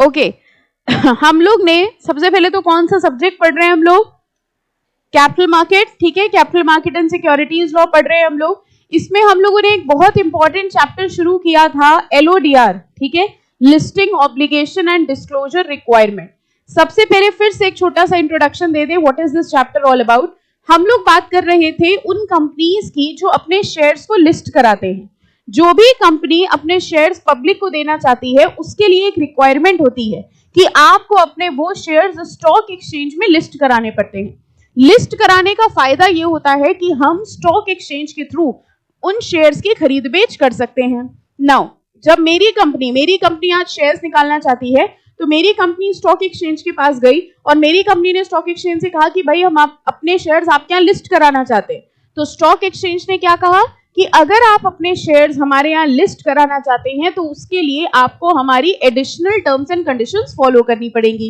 Okay हम लोग ने सबसे पहले तो कौन सा सब्जेक्ट पढ़ रहे हैं हम लोग? कैपिटल मार्केट, ठीक है, capital market and securities law पढ़ रहे हैं हम लोग। इसमें हम लोगों ने एक बहुत इंपॉर्टेंट चैप्टर शुरू किया था, LODR, ठीक है, listing obligation and disclosure requirement. सबसे पहले फिर से एक छोटा सा introduction they they, what is this chapter all about. हम लोग बात कर रहे थे उन कंपनीज की जो अपने शेयर्स को लिस्ट कराते हैं। जो भी कंपनी अपने शेयर्स पब्लिक को देना चाहती है उसके लिए एक रिक्वायरमेंट होती है कि आपको अपने वो शेयर्स स्टॉक एक्सचेंज में लिस्ट कराने पड़ते हैं। लिस्ट कराने का फायदा ये होता है कि हम स्टॉक एक्सचेंज के थ्रू उन शेयर्स की खरीद बेच कर सकते हैं। नाउ जब मेरी कंपनी आज शेयर्स निकालना चाहती है तो मेरी कंपनी स्टॉक एक्सचेंज के पास गई और मेरी कंपनी ने स्टॉक एक्सचेंज से कहा कि भाई हम अपने शेयर्स आपके यहाँ लिस्ट कराना चाहते हैं। तो स्टॉक एक्सचेंज ने क्या कहा कि अगर आप अपने शेयर्स हमारे यहाँ लिस्ट कराना चाहते हैं तो उसके लिए आपको हमारी additional terms and conditions follow करनी पड़ेंगी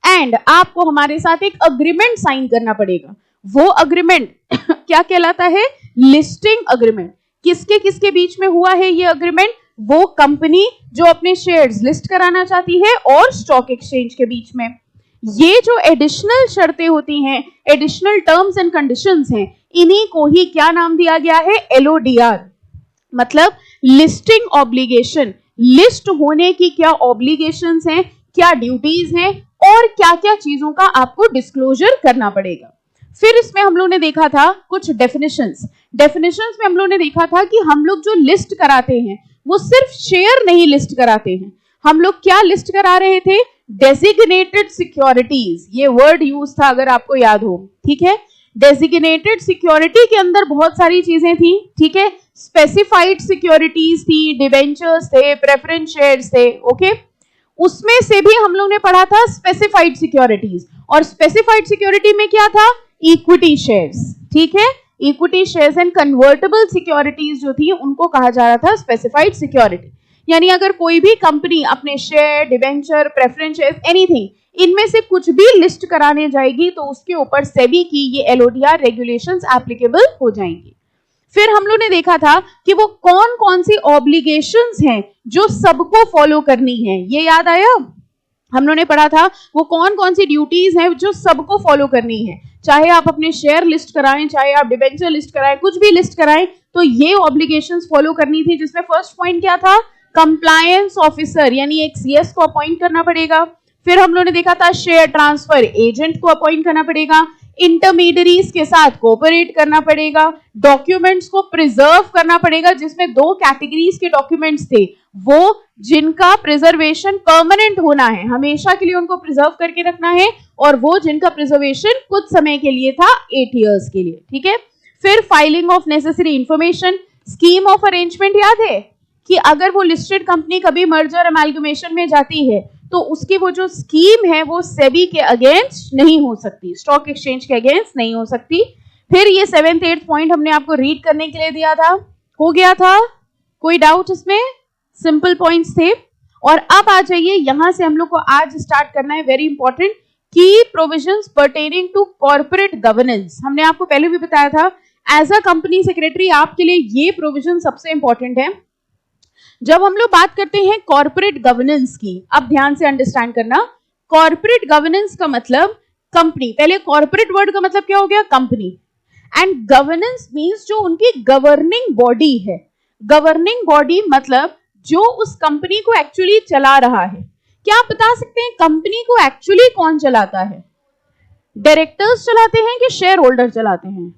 एंड आपको हमारे साथ एक अग्रीमेंट साइन करना पड़ेगा। वो अग्रीमेंट क्या कहलाता है? Listing agreement. किसके किसके बीच में हुआ है ये अग्रीमेंट? वो कंपनी जो अपने शेयर्स लिस्ट कराना चाहती है और स्टॉक एक्सचेंज के बीच में। ये जो एडिशनल शर्तें होती हैं, एडिशनल टर्म्स एंड कंडीशंस हैं, इन्हीं को ही क्या नाम दिया गया है? LODR, मतलब लिस्टिंग ऑब्लिगेशन। लिस्ट होने की क्या ऑब्लिगेशंस हैं, क्या ड्यूटीज हैं और क्या क्या चीजों का आपको डिस्क्लोजर करना पड़ेगा। फिर इसमें हम लोग ने देखा था कुछ डेफिनेशंस में हम लोग ने देखा था कि हम लोग जो लिस्ट कराते हैं वो सिर्फ शेयर नहीं लिस्ट कराते हैं, हम लोग क्या लिस्ट करा रहे थे? Designated securities. ये वर्ड यूज था अगर आपको याद हो, ठीक है। डेजिग्नेटेड सिक्योरिटी के अंदर बहुत सारी चीजें थी, ठीक है। स्पेसिफाइड सिक्योरिटीज थी, डिबेंचर्स थे, प्रेफरेंस शेयर्स थे, ओके। उसमें से भी हम लोग ने पढ़ा था स्पेसिफाइड सिक्योरिटीज, और स्पेसिफाइड सिक्योरिटी में क्या था? इक्विटी शेयर्स, ठीक है। Equity shares and convertible securities जो थी उनको कहा जा रहा था स्पेसिफाइड सिक्योरिटी। यानी अगर कोई भी कंपनी अपने share, debenture, preference shares, anything, इनमें से कुछ भी लिस्ट कराने जाएगी तो उसके ऊपर सेबी की ये LODR रेगुलेशंस एप्लीकेबल हो जाएंगी। फिर हम लोग ने देखा था कि वो कौन कौन सी ऑब्लिगेशंस हैं जो सबको फॉलो करनी है, ये याद आया? हम लोग ने पढ़ा था वो कौन कौन सी ड्यूटीज हैं जो सबको फॉलो करनी है। चाहे आप अपने शेयर लिस्ट कराएं, चाहे आप डिबेंचर लिस्ट कराएं, कुछ भी लिस्ट कराएं, तो ये ऑब्लिगेशंस फॉलो करनी थी। जिसमें फर्स्ट पॉइंट क्या था? कंप्लायंस ऑफिसर, यानी एक CS को अपॉइंट करना पड़ेगा। फिर हम लोगों ने देखा था शेयर ट्रांसफर एजेंट को अपॉइंट करना पड़ेगा, इंटरमीडियरीज के साथ कोऑपरेट करना पड़ेगा, डॉक्यूमेंट्स को प्रिजर्व करना पड़ेगा। जिसमें दो कैटेगरीज के डॉक्यूमेंट्स थे, वो जिनका प्रिजर्वेशन परमानेंट होना है, हमेशा के लिए उनको प्रिजर्व करके रखना है, और वो जिनका प्रिजर्वेशन कुछ समय के लिए था, 8 इयर्स के लिए, ठीक है। फिर filing of necessary information, scheme of arrangement याद है कि अगर वो लिस्टेड कंपनी कभी मर्जर अमालगमेशन में जाती है तो उसकी वो जो स्कीम है वो सेबी के अगेंस्ट नहीं हो सकती, स्टॉक एक्सचेंज के अगेंस्ट नहीं हो सकती। फिर ये 7th 8th पॉइंट हमने आपको रीड करने के लिए दिया था, हो गया था? कोई डाउट इसमें? सिंपल पॉइंट्स थे। और अब आ जाइए, यहां से हम लोग को आज स्टार्ट करना है वेरी इंपॉर्टेंट की provisions pertaining to corporate governance. हमने आपको पहले भी बताया था एज अ कंपनी सेक्रेटरी आपके लिए ये प्रोविजन सबसे इंपॉर्टेंट है। जब हम लोग बात करते हैं कॉर्पोरेट गवर्नेंस की, अब ध्यान से अंडरस्टैंड करना, कॉर्पोरेट गवर्नेंस का मतलब कंपनी, पहले कॉर्पोरेट वर्ड का मतलब क्या हो गया? कंपनी, एंड गवर्नेंस मींस जो उनकी गवर्निंग बॉडी है। गवर्निंग बॉडी मतलब जो उस कंपनी को एक्चुअली चला रहा है। क्या आप बता सकते हैं कंपनी को एक्चुअली कौन चलाता है? डायरेक्टर्स चलाते हैं कि शेयर होल्डर चलाते हैं?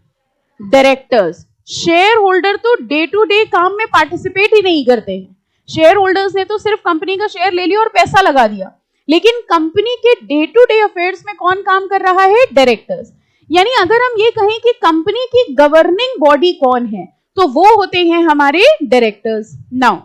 डायरेक्टर्स। शेयर होल्डर तो डे टू डे काम में पार्टिसिपेट ही नहीं करते हैं। शेयर होल्डर्स ने तो सिर्फ कंपनी का शेयर ले लिया और पैसा लगा दिया, लेकिन कंपनी के डे टू डे अफेयर्स में कौन काम कर रहा है? डायरेक्टर्स। यानी अगर हम ये कहें कि कंपनी की गवर्निंग बॉडी कौन है तो वो होते हैं हमारे directors. Now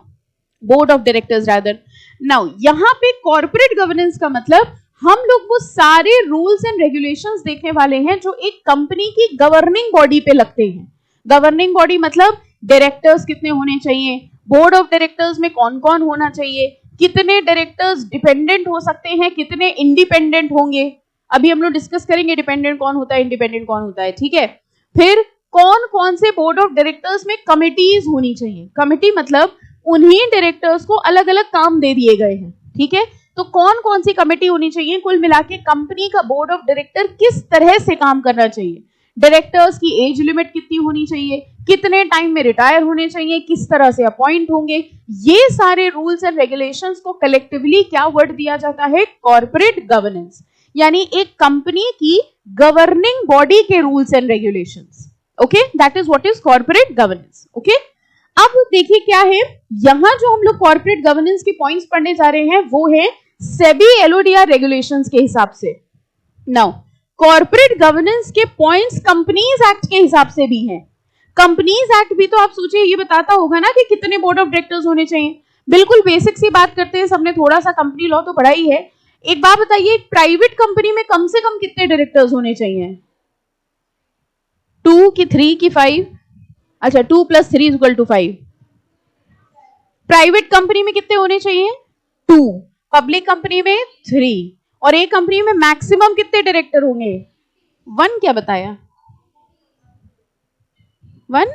board of directors rather. Now यहाँ पे कॉर्पोरेट गवर्नेंस का मतलब हम लोग वो सारे रूल्स एंड रेगुलेशंस देखने वाले हैं जो एक कंपनी की गवर्निंग बॉडी पे लगते हैं। गवर्निंग बॉडी मतलब डायरेक्टर्स कितने होने चाहिए, बोर्ड ऑफ डायरेक्टर्स में कौन कौन होना चाहिए, कितने डायरेक्टर्स डिपेंडेंट हो सकते हैं, कितने इंडिपेंडेंट होंगे। अभी हम लोग डिस्कस करेंगे डिपेंडेंट कौन होता है, इंडिपेंडेंट कौन होता है, ठीक है। फिर कौन कौन से बोर्ड ऑफ डायरेक्टर्स में कमिटीज होनी चाहिए। कमिटी मतलब उन्हीं डायरेक्टर्स को अलग अलग काम दे दिए गए हैं, ठीक है। तो कौन कौन सी कमेटी होनी चाहिए? कुल मिला के कंपनी का बोर्ड ऑफ डायरेक्टर किस तरह से काम करना चाहिए, डायरेक्टर्स की एज लिमिट कितनी होनी चाहिए, कितने टाइम में रिटायर होने चाहिए, किस तरह से अपॉइंट होंगे, ये सारे रूल्स एंड रेगुलेशंस को कलेक्टिवली क्या वर्ड दिया जाता है? कॉर्पोरेट गवर्नेंस, यानी एक कंपनी की गवर्निंग बॉडी के rules and regulations. Okay, that is what is corporate governance. Okay, अब देखिए क्या है, यहां जो हम लोग कॉर्पोरेट गवर्नेंस के पॉइंट्स पढ़ने जा रहे हैं वो है सेबी एलओडीआर रेगुलेशंस के हिसाब से। नाउ कॉर्पोरेट गवर्नेंस के पॉइंट्स कंपनीज एक्ट के हिसाब से भी हैं। कंपनीज एक्ट भी तो आप सोचिए ये बताता होगा ना कि कितने बोर्ड ऑफ डायरेक्टर्स होने चाहिए। बिल्कुल बेसिक सी बात करते हैं, सबने थोड़ा सा कंपनी लॉ तो पढ़ा ही है। एक बात बताइए, एक प्राइवेट कंपनी में कम से कम कितने डायरेक्टर्स होने चाहिए? 2 की 3 की 5? अच्छा, 2 + 3 = 5। प्राइवेट कंपनी में कितने होने चाहिए? 2, पब्लिक कंपनी में 3, और एक कंपनी में मैक्सिमम कितने डायरेक्टर होंगे? 1। क्या बताया? 1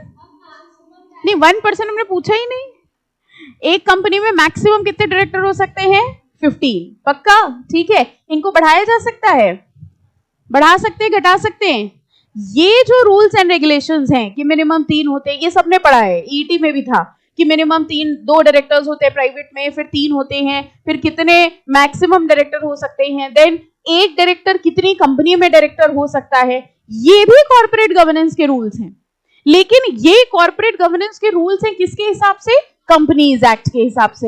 नहीं, 1% हमने पूछा ही नहीं। एक कंपनी में मैक्सिमम कितने डायरेक्टर हो सकते हैं? 15। पक्का? ठीक है, इनको बढ़ाया जा सकता है, बढ़ा सकते हैं, घटा सकते हैं। ये जो रूल्स एंड रेगुलेशंस हैं कि मिनिमम 3 होते हैं, ये सबने पढ़ा है, ईटी में भी था कि मिनिमम 2 डायरेक्टर्स होते हैं प्राइवेट में, फिर 3 होते हैं, फिर कितने मैक्सिमम डायरेक्टर हो सकते हैं, देन एक डायरेक्टर कितनी कंपनी में डायरेक्टर हो सकता है। ये भी कॉर्पोरेट गवर्नेंस के रूल्स हैं, लेकिन ये कॉर्पोरेट गवर्नेंस के रूल्स हैं किसके हिसाब से? कंपनीज एक्ट के हिसाब से।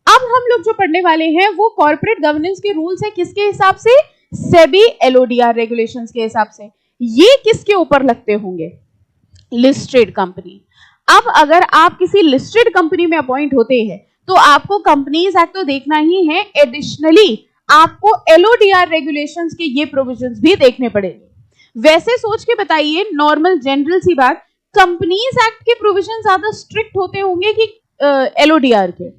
अब हम लोग जो पढ़ने वाले हैं वो कॉर्पोरेट गवर्नेंस के रूल्स हैं किसके हिसाब से? सेबी एलओडीआर रेगुलेशंस के हिसाब से। ये किसके ऊपर लगते होंगे? Listed company. अब अगर आप किसी लिस्टेड कंपनी में अपॉइंट होते हैं तो आपको कंपनीज एक्ट तो देखना ही है, एडिशनली आपको एलओडीआर रेगुलेशंस के ये प्रोविजंस भी देखने पड़ेंगे। वैसे सोच के बताइए, नॉर्मल जनरल सी बात, कंपनीज एक्ट के प्रोविजन ज्यादा स्ट्रिक्ट होते होंगे कि एलओडीआर के?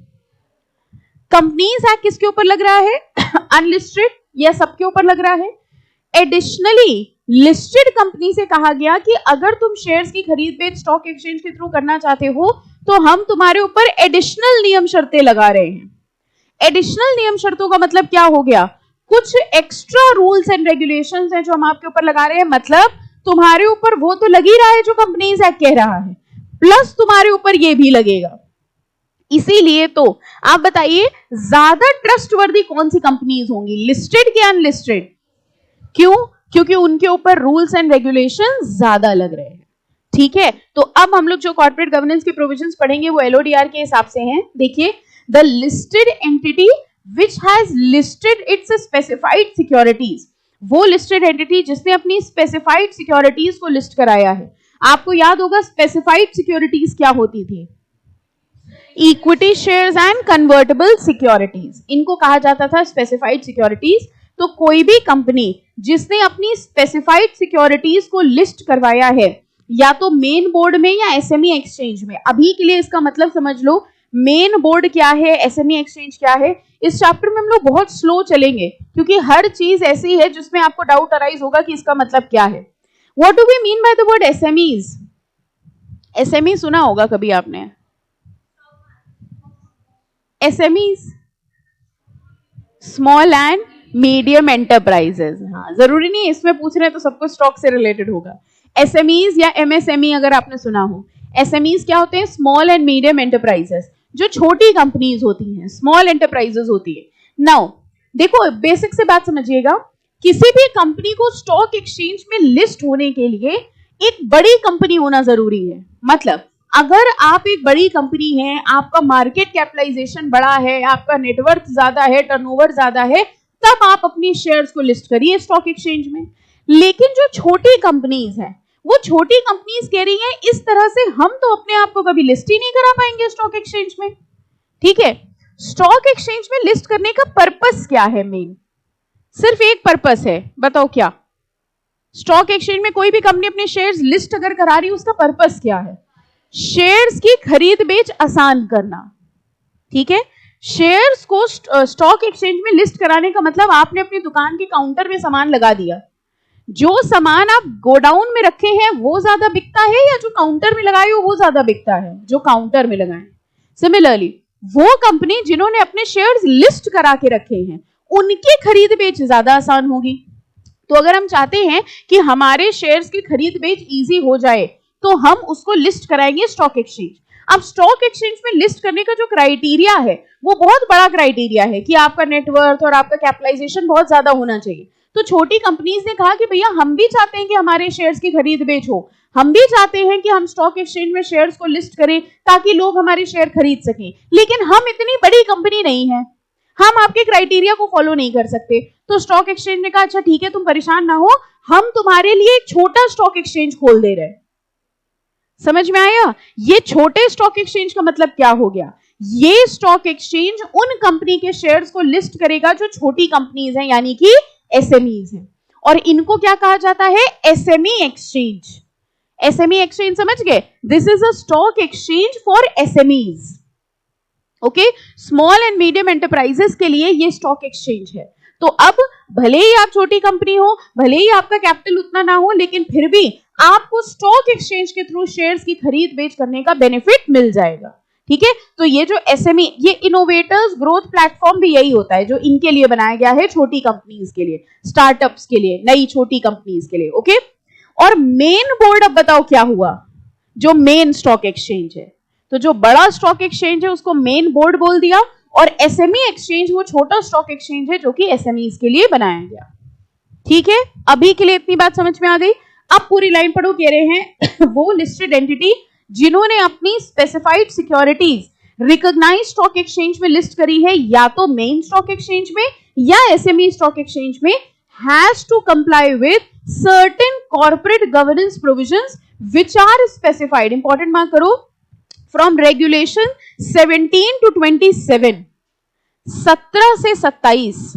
कंपनीज एक्ट किसके ऊपर लग रहा है? अनलिस्टेड या सबके ऊपर लग रहा है? एडिशनली लिस्टेड कंपनी से कहा गया कि अगर तुम शेयर्स की खरीद बेच स्टॉक एक्सचेंज के थ्रू करना चाहते हो तो हम तुम्हारे ऊपर एडिशनल नियम शर्तें लगा रहे हैं। एडिशनल नियम शर्तों का मतलब क्या हो गया? कुछ एक्स्ट्रा रूल्स एंड रेगुलेशंस हैं जो हम आपके ऊपर लगा रहे हैं। मतलब तुम्हारे ऊपर वो तो लग ही रहा है जो कंपनीज एक्ट कह रहा है, प्लस तुम्हारे ऊपर ये भी लगेगा। इसीलिए तो आप बताइए, ज्यादा ट्रस्टवर्दी कौन सी कंपनीज होंगी, लिस्टेड या अनलिस्टेड? क्यों? क्योंकि उनके ऊपर रूल्स एंड रेगुलेशंस ज्यादा लग रहे हैं। ठीक है, तो अब हम लोग जो कॉर्पोरेट गवर्नेंस के प्रोविजंस पढ़ेंगे वो एलओडीआर के हिसाब से हैं। देखिए, the listed entity which has listed it's specified securities, वो लिस्टेड एंटिटी जिसने अपनी स्पेसिफाइड सिक्योरिटीज को लिस्ट कराया है। आपको याद होगा स्पेसिफाइड सिक्योरिटीज क्या होती थी? Equity shares and convertible securities, इनको कहा जाता था स्पेसिफाइड सिक्योरिटीज। तो कोई भी कंपनी जिसने अपनी स्पेसिफाइड सिक्योरिटीज को लिस्ट करवाया है, या तो मेन बोर्ड में या एसएमई एक्सचेंज में, अभी के लिए इसका मतलब समझ लो मेन बोर्ड क्या है, एसएमई एक्सचेंज क्या है। इस चैप्टर में हम लोग बहुत स्लो चलेंगे क्योंकि हर चीज ऐसी है जिसमें आपको डाउट अराइज होगा कि इसका मतलब क्या है। What do we mean by the word SMEs? SME सुना होगा कभी आपने? SMEs small and medium enterprises. हाँ, जरूरी नहीं इसमें पूछ रहे हैं तो सबको स्टॉक से रिलेटेड होगा। एसएमईज या एमएसएमई अगर आपने सुना हो, एसएमईज क्या होते हैं? स्मॉल एंड मीडियम एंटरप्राइजेस, जो छोटी कंपनीज होती हैं, स्मॉल एंटरप्राइजेस होती है। नाउ देखो, बेसिक से बात समझिएगा, किसी भी कंपनी को स्टॉक एक्सचेंज में लिस्ट होने के लिए एक बड़ी कंपनी होना जरूरी है। मतलब अगर आप एक बड़ी कंपनी है, आपका मार्केट कैपिटलाइजेशन बड़ा है, आपका नेटवर्थ ज्यादा है, टर्नओवर ज्यादा है, तब आप अपनी शेयर्स को लिस्ट करिए स्टॉक एक्सचेंज में। लेकिन जो छोटी कंपनीज हैं, वो छोटी कंपनीज कह रही हैं इस तरह से हम तो अपने आप को कभी लिस्ट ही नहीं करा पाएंगे स्टॉक एक्सचेंज में। ठीक है, स्टॉक एक्सचेंज में लिस्ट करने का पर्पस क्या है? मेन सिर्फ एक पर्पस है, बताओ क्या? स्टॉक एक्सचेंज में कोई भी कंपनी अपने शेयर्स लिस्ट अगर करा रही है, उसका पर्पस क्या है? शेयर्स की खरीद बेच आसान करना। ठीक है, शेयर्स को स्टॉक एक्सचेंज में लिस्ट कराने का मतलब आपने अपनी दुकान के काउंटर में सामान लगा दिया। जो सामान आप गोडाउन में रखे हैं वो ज्यादा बिकता है या जो काउंटर में लगाए हो वो ज्यादा बिकता है? जो काउंटर में लगाए। सिमिलरली वो कंपनी जिन्होंने अपने शेयर्स लिस्ट करा के रखे हैं उनकी खरीद बेच ज्यादा आसान होगी। तो अगर हम चाहते हैं कि हमारे शेयर्स की खरीद बेच इजी हो जाए तो हम उसको लिस्ट कराएंगे स्टॉक एक्सचेंज। अब स्टॉक एक्सचेंज में लिस्ट करने का जो क्राइटेरिया है वो बहुत बड़ा क्राइटेरिया है कि आपका नेटवर्थ और आपका कैपिटलाइजेशन बहुत ज्यादा होना चाहिए। तो छोटी कंपनीज ने कहा कि भैया हम भी चाहते हैं कि हमारे शेयर्स की खरीद बेच हो, हम भी चाहते हैं कि हम स्टॉक एक्सचेंज में शेयर्स को लिस्ट करें ताकि लोग हमारे शेयर खरीद सकें, लेकिन हम इतनी बड़ी कंपनी नहीं है, हम आपके क्राइटेरिया को फॉलो नहीं कर सकते। तो स्टॉक एक्सचेंज ने कहा अच्छा ठीक है, तुम परेशान ना हो, हम तुम्हारे लिए एक छोटा स्टॉक एक्सचेंज खोल दे रहे हैं। समझ में आया? ये छोटे स्टॉक एक्सचेंज का मतलब क्या हो गया? ये स्टॉक एक्सचेंज उन कंपनी के शेयर्स को लिस्ट करेगा जो छोटी कंपनीज हैं, यानी कि एसएमईज हैं, और इनको क्या कहा जाता है? SME exchange. एसएमई एक्सचेंज समझ गए? This is a stock exchange for SMEs. Okay, small and medium enterprises के लिए ये स्टॉक एक्सचेंज है। तो अब भले ही आप छोटी कंपनी हो, भले ही आपका कैपिटल उतना ना हो, लेकिन फिर भी आपको स्टॉक एक्सचेंज के थ्रू शेयर्स की खरीद बेच करने का बेनिफिट मिल जाएगा। ठीक है, तो ये जो एसएमई, ये इनोवेटर्स ग्रोथ प्लेटफॉर्म भी यही होता है जो इनके लिए बनाया गया है, छोटी कंपनीज के लिए, स्टार्टअप्स के लिए, नई छोटी कंपनीज के लिए। ओके, और मेन बोर्ड, अब बताओ क्या हुआ? जो मेन स्टॉक एक्सचेंज है, तो जो बड़ा स्टॉक एक्सचेंज है उसको मेन बोर्ड बोल दिया, और एसएमई एक्सचेंज वो छोटा स्टॉक एक्सचेंज है जो कि एसएमईज के लिए बनाया गया। ठीक है, अभी के लिए इतनी बात समझ में आ गई। अब पूरी लाइन पढ़ो, कह रहे हैं वो लिस्टेड एंटिटी जिन्होंने अपनी specified securities recognised stock exchange में लिस्ट करी है, या तो मेन स्टॉक एक्सचेंज में या एसएमई स्टॉक एक्सचेंज में, has to comply with certain corporate governance provisions which are specified, important mark करो, फ्रॉम रेगुलेशन 17 to 27, 17 से 27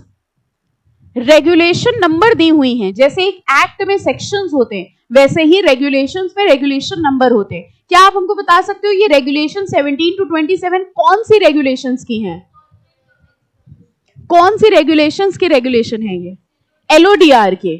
रेगुलेशन नंबर दी हुई हैं। जैसे एक एक्ट में सेक्शंस होते हैं, वैसे ही रेगुलेशंस में रेगुलेशन नंबर होते हैं। क्या आप हमको बता सकते हो ये रेगुलेशन 17 to 27 कौन सी रेगुलेशंस की हैं? कौन सी रेगुलेशंस की रेगुलेशन है ये? एलओडीआर के।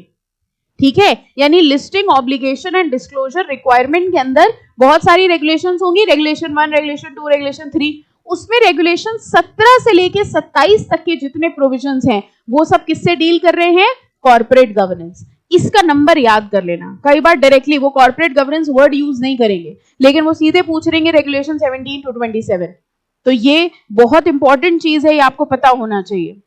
ठीक है, यानी listing obligation and disclosure requirement के अंदर बहुत सारी रेगुलेशंस होंगी, रेगुलेशन 1, रेगुलेशन 2, रेगुलेशन 3, उसमें रेगुलेशन 17 से लेके 27 तक के जितने प्रोविजंस हैं वो सब किससे डील कर रहे हैं? Corporate governance. इसका नंबर याद कर लेना। कई बार डायरेक्टली वो कॉर्पोरेट गवर्नेंस वर्ड यूज नहीं करेंगे, लेकिन वो सीधे पूछ रहेंगे रेगुलेशन 17 to 27। तो ये बहुत इंपॉर्टेंट चीज है, ये आपको पता होना चाहिए।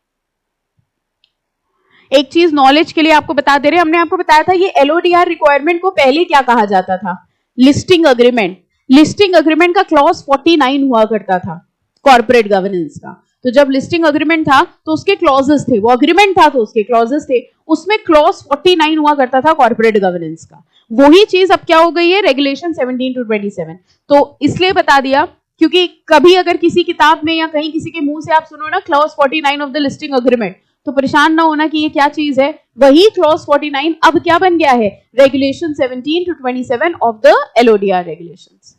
एक चीज नॉलेज के लिए आपको बता दे रहे हैं, हमने आपको बताया था ये एलओडीआर रिक्वायरमेंट को पहले क्या कहा जाता था? Listing agreement. लिस्टिंग अग्रीमेंट का क्लॉज 49 हुआ करता था कॉर्पोरेट गवर्नेंस का। तो जब लिस्टिंग अग्रीमेंट था तो उसके क्लॉजेस थे, वो अग्रीमेंट था तो उसके क्लॉजेस थे, उसमें क्लॉज 49 हुआ करता था कॉर्पोरेट गवर्नेंस का। वही चीज अब क्या हो गई है? Regulation 17 to 27। तो इसलिए बता दिया क्योंकि कभी अगर किसी किताब में या कहीं किसी के मुंह से आप सुनो ना clause 49 of the listing agreement, तो परेशान ना होना कि ये क्या चीज है। वही क्लॉज 49 अब क्या बन गया है? Regulation 17 to 27 of the LODR regulations.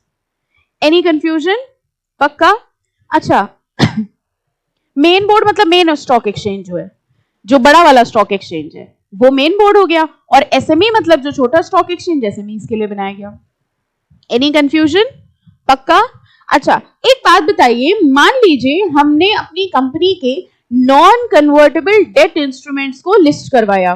Any confusion? पक्का? अच्छा, मेन बोर्ड मतलब मेन स्टॉक एक्सचेंज जो है, जो बड़ा वाला स्टॉक एक्सचेंज है वो मेन बोर्ड हो गया, और एसएमई मतलब जो छोटा स्टॉक एक्सचेंज एसएमई के लिए बनाया गया। Any confusion? पक्का? अच्छा, एक बात बताइए, मान लीजिए हमने अपनी कंपनी के नॉन कन्वर्टेबल डेट इंस्ट्रूमेंट्स को लिस्ट करवाया।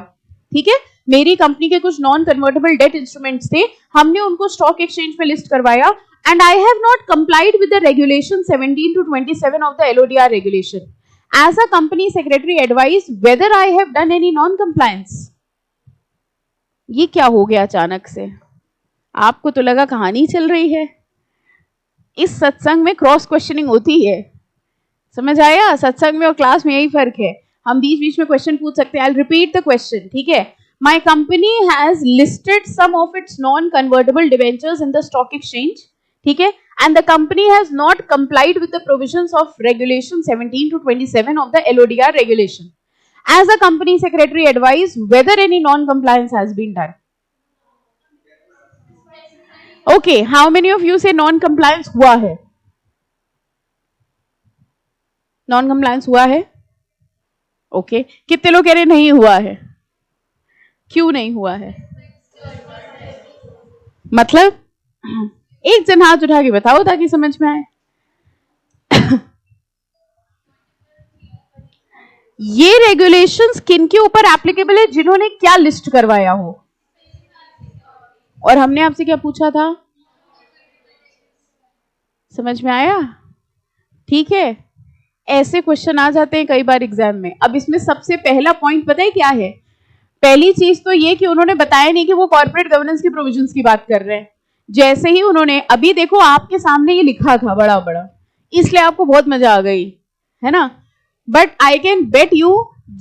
ठीक है, मेरी कंपनी के कुछ नॉन कन्वर्टेबल डेट इंस्ट्रूमेंट्स थे, हमने उनको स्टॉक एक्सचेंज में लिस्ट करवाया, and I have not complied with the regulation 17 to 27 of the LODR regulation. As a company secretary advised whether I have done any non-compliance. ये क्या हो गया अचानक से? आपको तो लगा कहानी चल रही है। इस सत्संग में क्रॉस क्वेश्चनिंग होती है, समझ आया? सत्संग में और क्लास में यही फर्क है, हम बीच बीच में क्वेश्चन पूछ सकते हैं। I'll repeat the question, ठीक है? My company has listed some of its non-convertible debentures in the stock exchange. ठीक है, and the company has not complied with the provisions of regulation 17 to 27 of the LODR regulation. As a company secretary advised whether any non-compliance has been done. Okay, how many of you say non-compliance हुआ है? Non-compliance हुआ है? Okay, कितने लोग कह रहे नहीं हुआ है? क्यों नहीं हुआ है? मतलब एक जन हाथ उठा के बताओ ताकि समझ में आए। ये रेगुलेशंस किन के ऊपर एप्लीकेबल है? जिन्होंने क्या लिस्ट करवाया हो। और हमने आपसे क्या पूछा था? समझ में आया? ठीक है, ऐसे क्वेश्चन आ जाते हैं कई बार एग्जाम में। अब इसमें सबसे पहला पॉइंट पता है क्या है? पहली चीज तो ये कि उन्होंने बताया नहीं कि वो कॉर्पोरेट गवर्नेंस की प्रोविजंस की बात कर रहे हैं। जैसे ही उन्होंने, अभी देखो आपके सामने ये लिखा था बड़ा बड़ा, इसलिए आपको बहुत मजा आ गई है ना, but I can bet you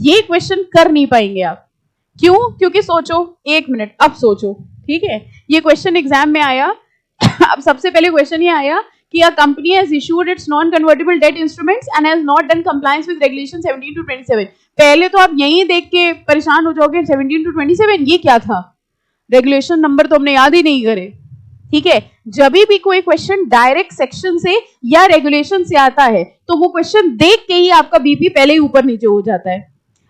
ये क्वेश्चन कर नहीं पाएंगे आप। क्यों? क्योंकि सोचो, एक मिनट, अब सोचो, ठीक है, ये क्वेश्चन एग्जाम में आया अब सबसे पहले क्वेश्चन ये आया कि a company has issued its non-convertible debt instruments and has not done compliance with regulation 17 to 27। पहले तो आप यही देख के परेशान हो जाओगे, 17 to 27 ये क्या था? रेगुलेशन नंबर तो हमने याद ही नहीं करे। ठीक है, जब भी कोई क्वेश्चन डायरेक्ट सेक्शन से या रेगुलेशन से आता है तो वो क्वेश्चन देख के ही आपका बीपी पहले ही ऊपर नीचे हो जाता है।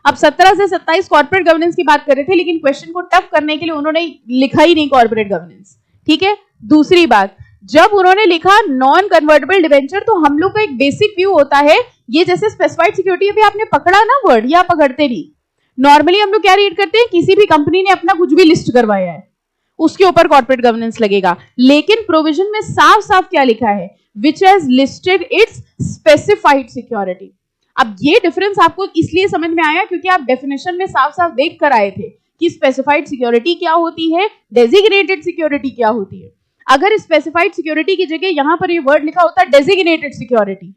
अब 17 से 27 कॉर्पोरेट गवर्नेंस की बात कर रहे थे, लेकिन क्वेश्चन को टफ करने के लिए उन्होंने लिखा ही नहीं कॉर्पोरेट गवर्नेंस। ठीक है, दूसरी बात, जब उन्होंने लिखा नॉन कन्वर्टेबल डिबेंचर, तो हम लोग का एक बेसिक व्यू होता है, ये जैसे स्पेसिफाइड सिक्योरिटी अभी आपने पकड़ा ना वर्ड, या पकड़ते नहीं। नॉर्मली हम लोग क्या रीड करते हैं, किसी भी कंपनी ने अपना कुछ भी लिस्ट करवाया है उसके ऊपर कॉर्पोरेट गवर्नेंस लगेगा, लेकिन प्रोविजन में साफ साफ क्या लिखा है, which has listed it's specified security. अब ये डिफरेंस आपको इसलिए समझ में आया क्योंकि आप डेफिनेशन में साफ साफ देख कर आए थे कि स्पेसिफाइड सिक्योरिटी क्या होती है, डेजिग्नेटेड सिक्योरिटी क्या होती है। अगर स्पेसिफाइड सिक्योरिटी की जगह यहां पर ये वर्ड लिखा होता डेजिग्नेटेड सिक्योरिटी,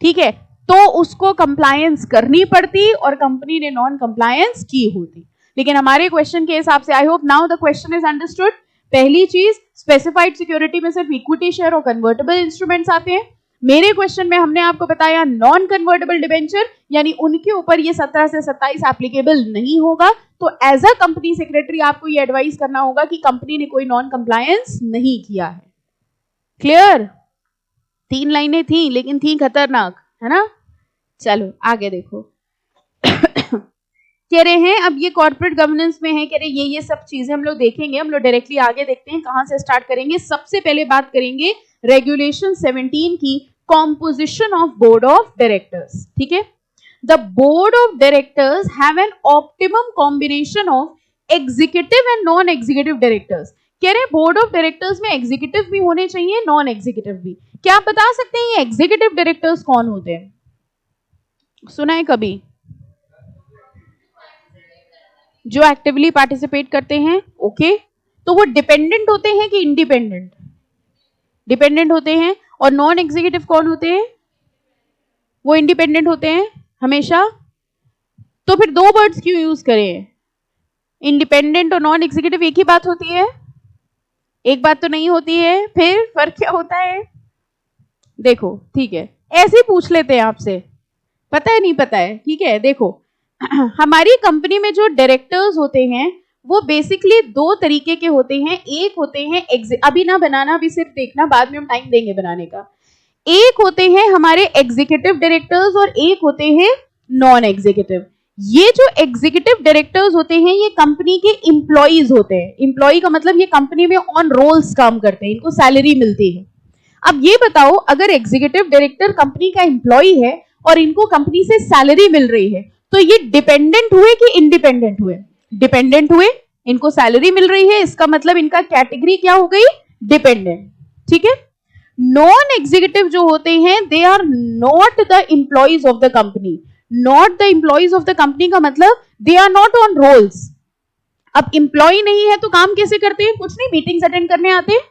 ठीक है, तो उसको कंप्लायंस करनी पड़ती और कंपनी ने नॉन कंप्लायंस की होती। लेकिन हमारे क्वेश्चन के हिसाब से, I hope now the question is understood. पहली चीज, स्पेसिफाइड सिक्योरिटी में सिर्फ इक्विटी शेयर और कन्वर्टेबल इंस्ट्रूमेंट्स आते हैं। मेरे क्वेश्चन में हमने आपको बताया नॉन कन्वर्टेबल डिबेंचर, यानी उनके ऊपर ये 17 से 27 एप्लीकेबल नहीं होगा। तो एज अ कंपनी सेक्रेटरी आपको ये एडवाइस करना होगा कि कंपनी ने कोई नॉन कंप्लायंस नहीं किया है। क्लियर? 3 लाइनें थी लेकिन थी खतरनाक, है ना। चलो आगे देखो कह रहे हैं, अब ये कॉर्पोरेट गवर्नेंस में है, कह रहे ये सब चीजें हम लोग देखेंगे। हम लोग डायरेक्टली आगे देखते हैं कहां से स्टार्ट करेंगे। सबसे पहले बात करेंगे रेगुलेशन 17 की, composition of board of directors. ठीक है, the board of directors have an optimum combination of executive and non executive directors. कह रहे बोर्ड ऑफ डायरेक्टर्स में एग्जीक्यूटिव भी होने चाहिए, नॉन एग्जीक्यूटिव भी। क्या आप बता सकते हैं ये एग्जीक्यूटिव डायरेक्टर्स कौन होते हैं? सुना है कभी? जो एक्टिवली पार्टिसिपेट करते हैं। ओके, तो वो डिपेंडेंट होते हैं कि इंडिपेंडेंट? डिपेंडेंट होते हैं। और नॉन एग्जीक्यूटिव कौन होते हैं? वो इंडिपेंडेंट होते हैं हमेशा। तो फिर दो वर्ड्स क्यों यूज करें? इंडिपेंडेंट और नॉन एग्जीक्यूटिव एक ही बात होती है? एक बात तो नहीं होती है। फिर फर्क क्या होता है? देखो, ठीक है, ऐसे ही पूछ लेते हैं आपसे, पता है नहीं पता है, ठीक है। देखो हमारी कंपनी में जो डायरेक्टर्स होते हैं वो बेसिकली दो तरीके के होते हैं। एक होते हैं, अभी ना बनाना, अभी सिर्फ देखना, बाद में हम टाइम देंगे बनाने का। एक होते हैं हमारे एग्जीक्यूटिव डायरेक्टर्स और एक होते हैं नॉन एग्जीक्यूटिव। ये जो एग्जीक्यूटिव डायरेक्टर्स होते हैं ये कंपनी के इंप्लॉइज होते हैं। इंप्लॉय का मतलब ये कंपनी में ऑन रोल्स काम करते हैं, इनको सैलरी मिलती है। अब ये बताओ, अगर एग्जीक्यूटिव डायरेक्टर कंपनी का इंप्लॉय है और इनको कंपनी से सैलरी मिल रही है, तो ये डिपेंडेंट हुए कि इंडिपेंडेंट हुए? डिपेंडेंट हुए, इनको सैलरी मिल रही है, इसका मतलब इनका कैटेगरी क्या हो गई? डिपेंडेंट। ठीक है। नॉन एग्जीक्यूटिव जो होते हैं, they are not the employees of the company. Not the employees of the company का मतलब they are not on rolls. अब एम्प्लॉय नहीं है तो काम कैसे करते हैं? कुछ नहीं, मीटिंग्स अटेंड करने आते हैं।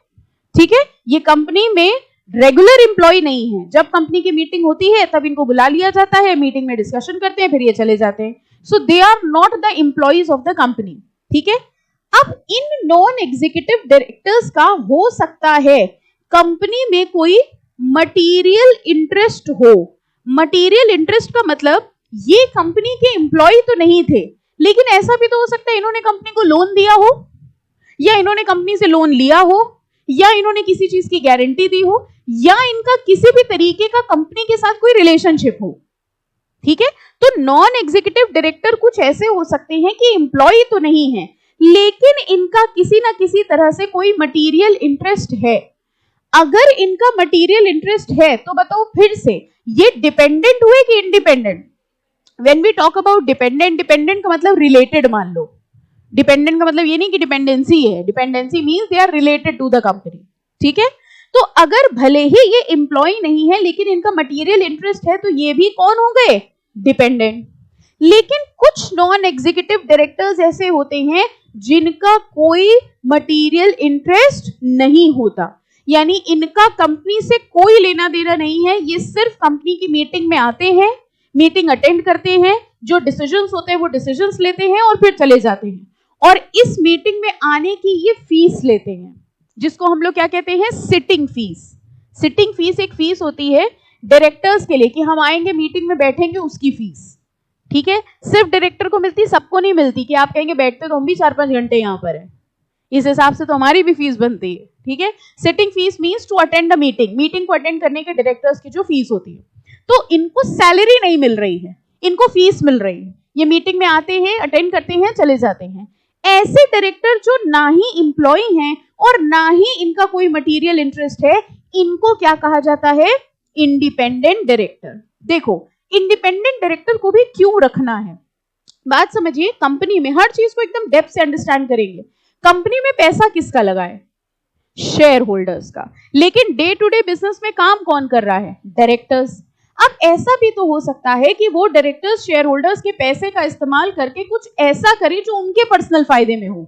ठीक है, ये कंपनी में रेगुलर एम्प्लॉय नहीं है। जब कंपनी की मीटिंग होती है तब इनको बुला लिया जाता है, मीटिंग में डिस्कशन करते हैं, फिर ये चले जाते हैं। So they are not the employees of the company. ठीक है। अब इन नॉन एग्जीक्यूटिव डायरेक्टर्स का हो सकता है कंपनी में कोई मटीरियल इंटरेस्ट हो। मटीरियल इंटरेस्ट का मतलब ये कंपनी के एम्प्लॉय तो नहीं थे, लेकिन ऐसा भी तो हो सकता है इन्होंने कंपनी को लोन दिया हो, या इन्होंने कंपनी से लोन लिया हो, या इन्होंने किसी चीज की गारंटी दी हो, या इनका किसी भी तरीके का कंपनी के साथ कोई रिलेशनशिप हो। ठीक है। तो नॉन एग्जीक्यूटिव डायरेक्टर कुछ ऐसे हो सकते हैं कि एम्प्लॉय तो नहीं है, लेकिन इनका किसी ना किसी तरह से कोई मटीरियल इंटरेस्ट है। अगर इनका मटीरियल इंटरेस्ट है तो बताओ फिर से, ये डिपेंडेंट हुए कि independent? When we talk about dependent, dependent का मतलब रिलेटेड मान लो, डिपेंडेंट का मतलब ये नहीं कि डिपेंडेंसी है, dependency means they are related to the company, ठीक है। तो अगर भले ही ये एम्प्लॉय नहीं है लेकिन इनका मटेरियल इंटरेस्ट है, तो ये भी कौन हो गए, डिपेंडेंट। लेकिन कुछ नॉन एग्जीक्यूटिव डायरेक्टर्स ऐसे होते हैं जिनका कोई मटेरियल इंटरेस्ट नहीं होता, यानी इनका कंपनी से कोई लेना देना नहीं है, ये सिर्फ कंपनी की मीटिंग में आते हैं, मीटिंग अटेंड करते हैं, जो डिसीजंस होते हैं वो डिसीजंस लेते हैं और फिर चले जाते हैं, और इस मीटिंग में आने की ये फीस लेते हैं, जिसको हम लोग क्या कहते हैं, सिटिंग फीस। सिटिंग फीस एक फीस होती है डायरेक्टर्स के लिए कि हम आएंगे मीटिंग में बैठेंगे, उसकी फीस, ठीक है। सिर्फ डायरेक्टर को मिलती, सबको नहीं मिलती कि आप कहेंगे बैठते तो हम भी 4-5 घंटे यहाँ पर है, इस हिसाब से तो हमारी भी फीस बनती है, ठीक है। Sitting fees means to attend a meeting, meeting को अटेंड करने के डायरेक्टर्स की जो फीस होती है। तो इनको सैलरी नहीं मिल रही है, इनको फीस मिल रही है, ये मीटिंग में आते हैं, अटेंड करते हैं, चले जाते हैं। ऐसे डायरेक्टर जो ना ही एम्प्लॉय हैं और ना ही इनका कोई मटेरियल इंटरेस्ट है, इनको क्या कहा जाता है, इंडिपेंडेंट डायरेक्टर। देखो इंडिपेंडेंट डायरेक्टर को भी क्यों रखना है, बात समझिए। कंपनी में हर चीज को एकदम डेप्थ से अंडरस्टैंड करेंगे। कंपनी में पैसा किसका लगा है, शेयर होल्डर्स का, लेकिन डे टू डे बिजनेस में काम कौन कर रहा है, डायरेक्टर्स। अब ऐसा भी तो हो सकता है कि वो डायरेक्टर्स शेयर होल्डर्स के पैसे का इस्तेमाल करके कुछ ऐसा करे जो उनके पर्सनल फायदे में हो।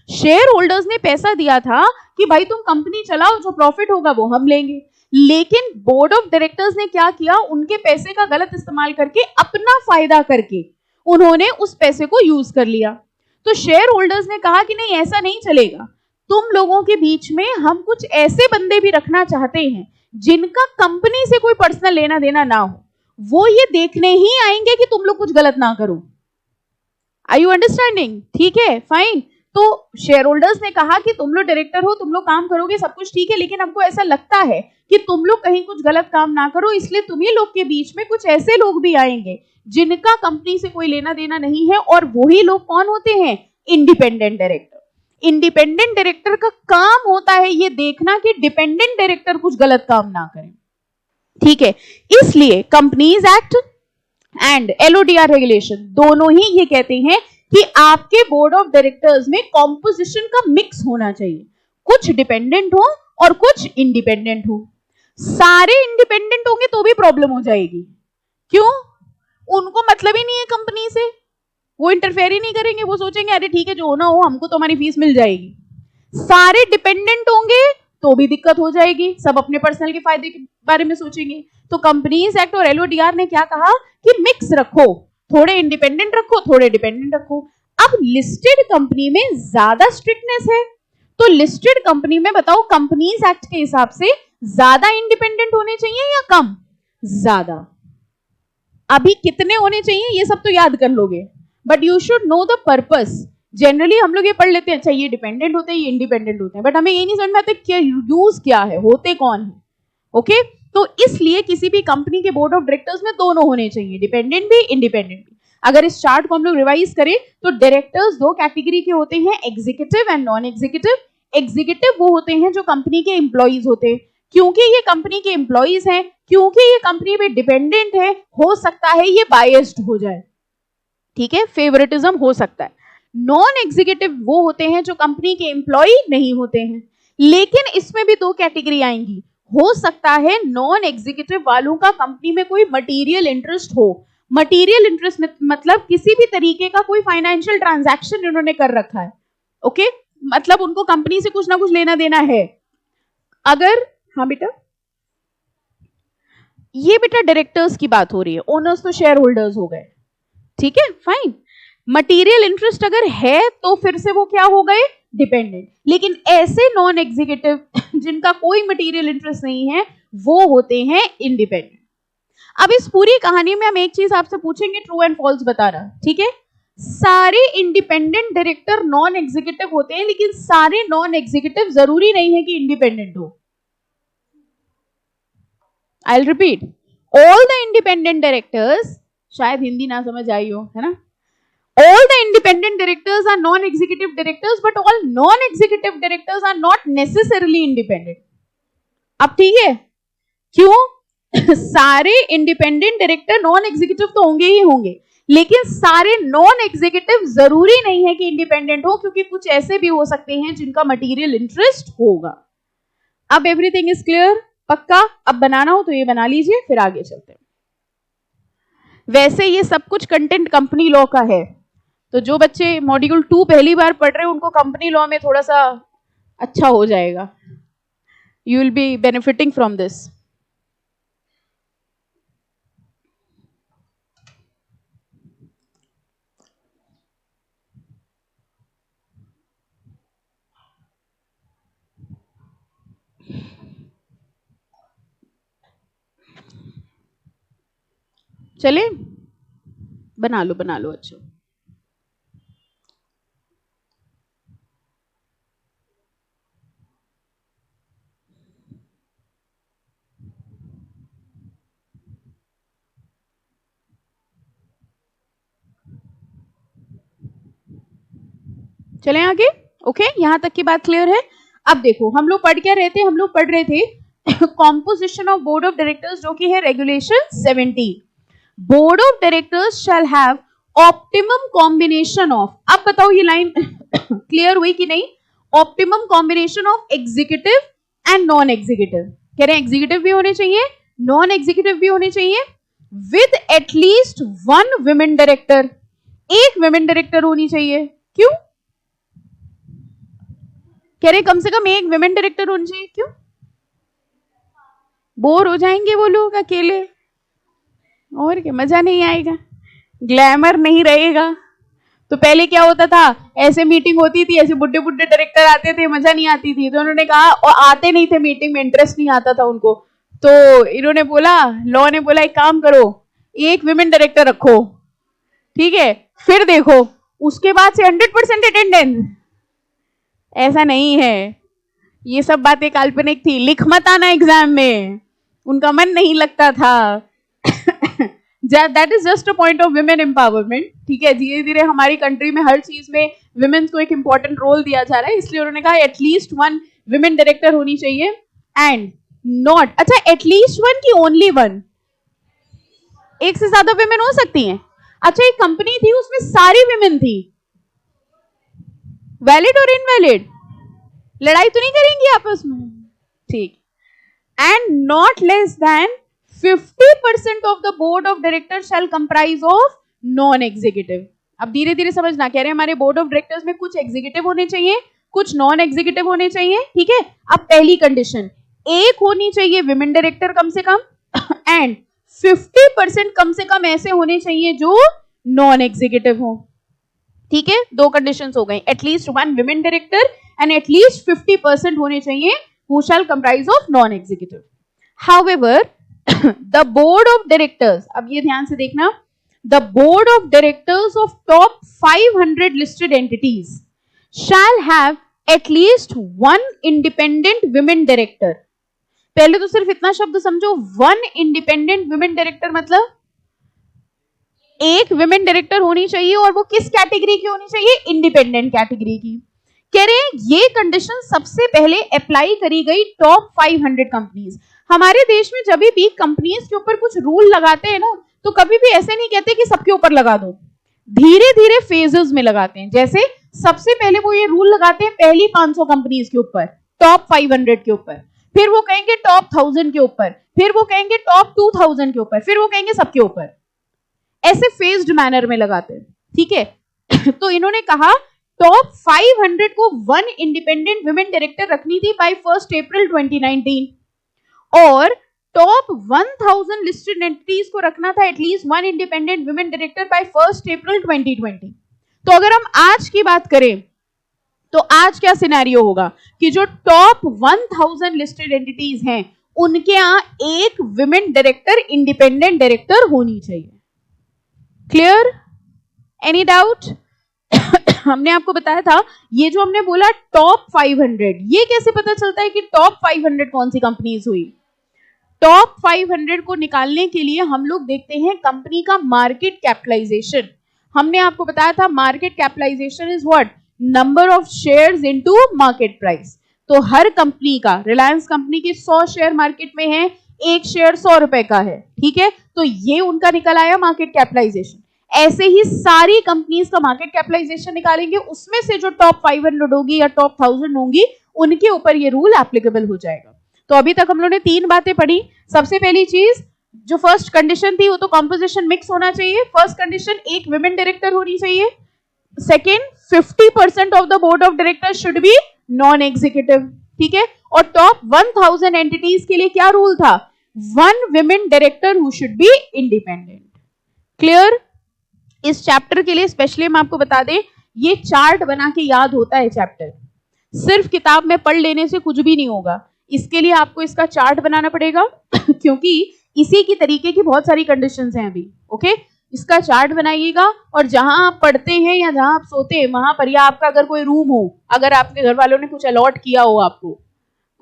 शेयर होल्डर्स ने पैसा दिया था कि भाई तुम कंपनी चलाओ, जो प्रॉफिट होगा वो हम लेंगे, लेकिन बोर्ड ऑफ डायरेक्टर्स ने क्या किया, उनके पैसे का गलत इस्तेमाल करके, अपना फायदा करके उन्होंने उस पैसे को यूज कर लिया। तो शेयर होल्डर्स ने कहा कि नहीं ऐसा नहीं चलेगा, तुम लोगों के बीच में हम कुछ ऐसे बंदे भी रखना चाहते हैं जिनका कंपनी से कोई पर्सनल लेना देना ना हो, वो ये देखने ही आएंगे कि तुम लोग कुछ गलत ना करो। आर यू अंडरस्टैंडिंग, ठीक है, फाइन। तो शेयर होल्डर्स ने कहा कि तुम लोग डायरेक्टर हो, तुम लोग काम करोगे, सब कुछ ठीक है, लेकिन हमको ऐसा लगता है कि तुम लोग कहीं कुछ गलत काम ना करो, इसलिए तुम्ही लोग के बीच में कुछ ऐसे लोग भी आएंगे जिनका कंपनी से कोई लेना देना नहीं है, और वही लोग कौन होते हैं, इंडिपेंडेंट डायरेक्टर। इंडिपेंडेंट डायरेक्टर का काम होता है ये देखना कि डिपेंडेंट डायरेक्टर कुछ गलत काम ना करें, ठीक है। इसलिए companies act and LODR regulation दोनों ही ये कहते हैं कि आपके बोर्ड ऑफ डायरेक्टर्स में कॉम्पोजिशन का मिक्स होना चाहिए, कुछ डिपेंडेंट हो और कुछ इंडिपेंडेंट हो। सारे इंडिपेंडेंट होंगे तो भी प्रॉब्लम हो जाएगी, क्यों, उनको मतलब ही नहीं है कंपनी से, वो इंटरफेयर ही नहीं करेंगे, वो सोचेंगे अरे ठीक है जो होना हो, हमको तो हमारी फीस मिल जाएगी। सारे डिपेंडेंट होंगे तो भी दिक्कत हो जाएगी, सब अपने पर्सनल के फायदे के बारे में सोचेंगे। तो कंपनीज एक्ट और एलओडीआर ने क्या कहा कि मिक्स रखो, थोड़े इंडिपेंडेंट रखो, थोड़े डिपेंडेंट रखो। अब लिस्टेड कंपनी में ज्यादा स्ट्रिक्टनेस है, तो लिस्टेड कंपनी में बताओ कंपनीज एक्ट के हिसाब से ज्यादा इंडिपेंडेंट होने चाहिए या कम, ज्यादा। अभी कितने होने चाहिए ये सब तो याद कर लोगे, but you should know the purpose. Generally हम लोग ये पढ़ लेते हैं, अच्छा ये डिपेंडेंट होते हैं, ये इंडिपेंडेंट होते हैं, बट हमें ये नहीं समझ में आता क्या यूज क्या है, होते कौन है, ओके। तो इसलिए किसी भी कंपनी के बोर्ड ऑफ डायरेक्टर्स में दोनों होने चाहिए, डिपेंडेंट भी इंडिपेंडेंट भी। अगर इस चार्ट को हम लोग रिवाइज करें तो डायरेक्टर्स दो कैटेगरी के होते हैं, executive and non executive. Executive वो होते हैं जो कंपनी के एम्प्लॉइज होते हैं, क्योंकि ये कंपनी के एम्प्लॉइज हैं, क्योंकि ये कंपनी में डिपेंडेंट है, हो सकता है ये बायस्ड हो जाए, ठीक है, फेवरेटिज्म हो सकता है। नॉन एग्जीक्यूटिव वो होते हैं जो कंपनी के एम्प्लॉय नहीं होते हैं, लेकिन इसमें भी दो कैटेगरी आएंगी। हो सकता है नॉन एग्जीक्यूटिव वालों का कंपनी में कोई मटेरियल इंटरेस्ट हो, मटेरियल इंटरेस्ट मतलब किसी भी तरीके का कोई फाइनेंशियल ट्रांजैक्शन इन्होंने कर रखा है, ओके, मतलब उनको कंपनी से कुछ ना कुछ लेना देना है। अगर हाँ बेटा, ये बेटा डायरेक्टर्स की बात हो रही है, ओनर्स तो शेयर होल्डर्स हो गए, ठीक है, फाइन। मटेरियल इंटरेस्ट अगर है तो फिर से वो क्या हो गए, डिपेंडेंट। लेकिन ऐसे नॉन एग्जीक्यूटिव जिनका कोई मटेरियल इंटरेस्ट नहीं है वो होते हैं इंडिपेंडेंट। अब इस पूरी कहानी में हम एक चीज आपसे पूछेंगे, ट्रू एंड फॉल्स बताना, ठीक है। सारे इंडिपेंडेंट डायरेक्टर नॉन एग्जीक्यूटिव होते हैं, लेकिन सारे नॉन एग्जीक्यूटिव जरूरी नहीं है कि इंडिपेंडेंट हो। I will repeat, all the independent directors, शायद हिंदी ना समझ आई हो, है ना। All the independent directors are non-executive directors, but all non-executive directors are not necessarily independent. अब ठीक है, क्यों? सारे इंडिपेंडेंट डायरेक्टर नॉन एग्जीक्यूटिव तो होंगे ही होंगे, लेकिन सारे नॉन एग्जीक्यूटिव जरूरी नहीं है कि इंडिपेंडेंट हो, क्योंकि कुछ ऐसे भी हो सकते हैं जिनका मटेरियल इंटरेस्ट होगा। अब एवरीथिंग इज क्लियर? पक्का? अब बनाना हो तो ये बना लीजिए, फिर आगे चलते हैं। वैसे ये सब कुछ कंटेंट कंपनी लॉ का है, तो जो बच्चे मॉड्यूल 2 पहली बार पढ़ रहे हैं उनको कंपनी लॉ में थोड़ा सा अच्छा हो जाएगा। You will be benefiting from this. चले बना लो अच्छा। चलें आगे। ओके, यहां तक की बात क्लियर है। अब देखो हम लोग पढ़ क्या रहे थे, हम लोग पढ़ रहे थे composition of board of directors, जो कि है regulation 70। Board of directors shall have optimum combination of, अब बताओ ये लाइन क्लियर हुई कि नहीं? Optimum combination of executive and non executive. कह रहे हैं एग्जीक्यूटिव भी होने चाहिए, नॉन एग्जीक्यूटिव भी होने चाहिए, विद एटलीस्ट 1 विमेन डायरेक्टर। एक विमेन डायरेक्टर होनी चाहिए। क्यों? कह रहे कम से कम एक विमेन डायरेक्टर होनी चाहिए। क्यों? बोर हो जाएंगे वो लोग अकेले, और क्या, मजा नहीं आएगा, ग्लैमर नहीं रहेगा। तो पहले क्या होता था, ऐसे मीटिंग होती थी, ऐसे बुड्ढे बुड्ढे डायरेक्टर आते थे, मजा नहीं आती थी। तो उन्होंने कहा, और आते नहीं थे मीटिंग में, इंटरेस्ट नहीं आता था उनको, तो इन्होंने बोला, लॉ ने बोला एक काम करो, एक विमेन डायरेक्टर रखो, ठीक है, फिर देखो उसके बाद से 100% अटेंडेंस। ऐसा नहीं है, ये सब बातें काल्पनिक थी, लिख मत आना एग्जाम में, उनका मन नहीं लगता था। That is just a point of women empowerment, ठीक है। धीरे धीरे हमारी कंट्री में हर चीज में विमेन को एक इंपॉर्टेंट रोल दिया जा रहा है, इसलिए उन्होंने कहा एटलीस्ट 1 विमेन डायरेक्टर होनी चाहिए। एंड नॉट, अच्छा एटलीस्ट 1 की ओनली 1? एक से ज्यादा विमेन हो सकती हैं। अच्छा एक कंपनी थी उसमें सारी विमेन थी, वैलिड और इनवैलिड? लड़ाई तो नहीं करेंगी आपस में, ठीक। And not less than 50% of the board of director shall comprise of non executive. अब धीरे धीरे समझना, कह रहे हैं हमारे बोर्ड ऑफ डायरेक्टर्स में कुछ एग्जीक्यूटिव होने चाहिए, कुछ नॉन एग्जीक्यूटिव होने चाहिए, ठीक है। अब पहली कंडीशन, एक होनी चाहिए विमेन डायरेक्टर कम से कम, एंड 50% कम से कम ऐसे होने चाहिए जो नॉन एग्जीक्यूटिव हो, ठीक है। 2 कंडीशंस हो गई, at least 1 women director and at least 50% होने चाहिए who shall comprise of non-executive. However, the board of directors, अब ये ध्यान से देखना, the board of directors of top 500 listed entities shall have at least 1 independent women director. पहले तो सिर्फ इतना शब्द समझो, 1 independent women director मतलब एक विमेन डायरेक्टर होनी चाहिए, और वो किस कैटेगरी की होनी चाहिए? इंडिपेंडेंट कैटेगरी की। कह रहे हैं ये कंडीशन सबसे पहले अप्लाई करी गई टॉप 500 कंपनीज। हमारे देश में जब भी कंपनीज के ऊपर कुछ रूल लगाते हैं ना, तो कभी भी ऐसे नहीं कहते कि सबके ऊपर लगा दो, धीरे धीरे फेजेस में लगाते हैं। जैसे सबसे पहले वो ये रूल लगाते हैं पहली 500 कंपनीज के ऊपर, टॉप 500 के ऊपर, फिर वो कहेंगे टॉप 1000 के ऊपर, फिर वो कहेंगे टॉप 2000 के ऊपर, फिर वो कहेंगे सबके ऊपर, ऐसे फेज्ड मैनर में लगाते हैं, ठीक है। तो इन्होंने कहा टॉप 500 को 1 इंडिपेंडेंट विमेन डायरेक्टर रखनी थी बाय 1 अप्रैल 2019, और टॉप 1000 लिस्टेड एंटिटीज को रखना था at least 1 independent women director by 1 April 2020। तो अगर हम आज की बात करें तो आज क्या सिनेरियो होगा कि जो टॉप 1000 लिस्टेड एंटिटीज हैं उनके यहां एक विमेन डायरेक्टर, इंडिपेंडेंट डायरेक्टर होनी चाहिए। क्लियर? Any doubt? हमने आपको बताया था, ये जो हमने बोला टॉप 500, ये कैसे पता चलता है कि टॉप 500 कौन सी कंपनीज हुई? टॉप 500 को निकालने के लिए हम लोग देखते हैं कंपनी का मार्केट कैपिटलाइजेशन। हमने आपको बताया था market capitalization is what? Number of shares into market price. तो हर कंपनी का, रिलायंस कंपनी के 100 शेयर मार्केट में है, एक शेयर 100 रुपए का है, ठीक है, तो ये उनका निकल आया मार्केट कैपिटलाइजेशन। ऐसे ही सारी कंपनीज का मार्केट कैपिटलाइजेशन निकालेंगे, उसमें से जो टॉप 500 होगी या टॉप 1000 होंगी उनके ऊपर ये रूल एप्लीकेबल हो जाएगा। तो अभी तक हम लोगों ने 3 बातें पढ़ी। सबसे पहली चीज, जो फर्स्ट कंडीशन थी वो तो कॉम्पोजिशन मिक्स होना चाहिए। फर्स्ट कंडीशन, एक विमेन डायरेक्टर होनी चाहिए। Second, 50% of the board of directors should be non executive, ठीक है। और टॉप 1000 एंटिटीज के लिए क्या रूल था? 1 women director who should be independent. Clear? इस चैप्टर के लिए स्पेशली हम आपको बता दें, ये चार्ट बना के याद होता है चैप्टर, सिर्फ किताब में पढ़ लेने से कुछ भी नहीं होगा। इसके लिए आपको इसका चार्ट बनाना पड़ेगा क्योंकि इसी की तरीके की बहुत सारी कंडीशंस हैं अभी। ओके, इसका चार्ट बनाइएगा और जहां आप पढ़ते हैं या जहां आप सोते हैं वहां पर, या आपका अगर कोई रूम हो, अगर आपके घर वालों ने कुछ अलॉट किया हो, आपको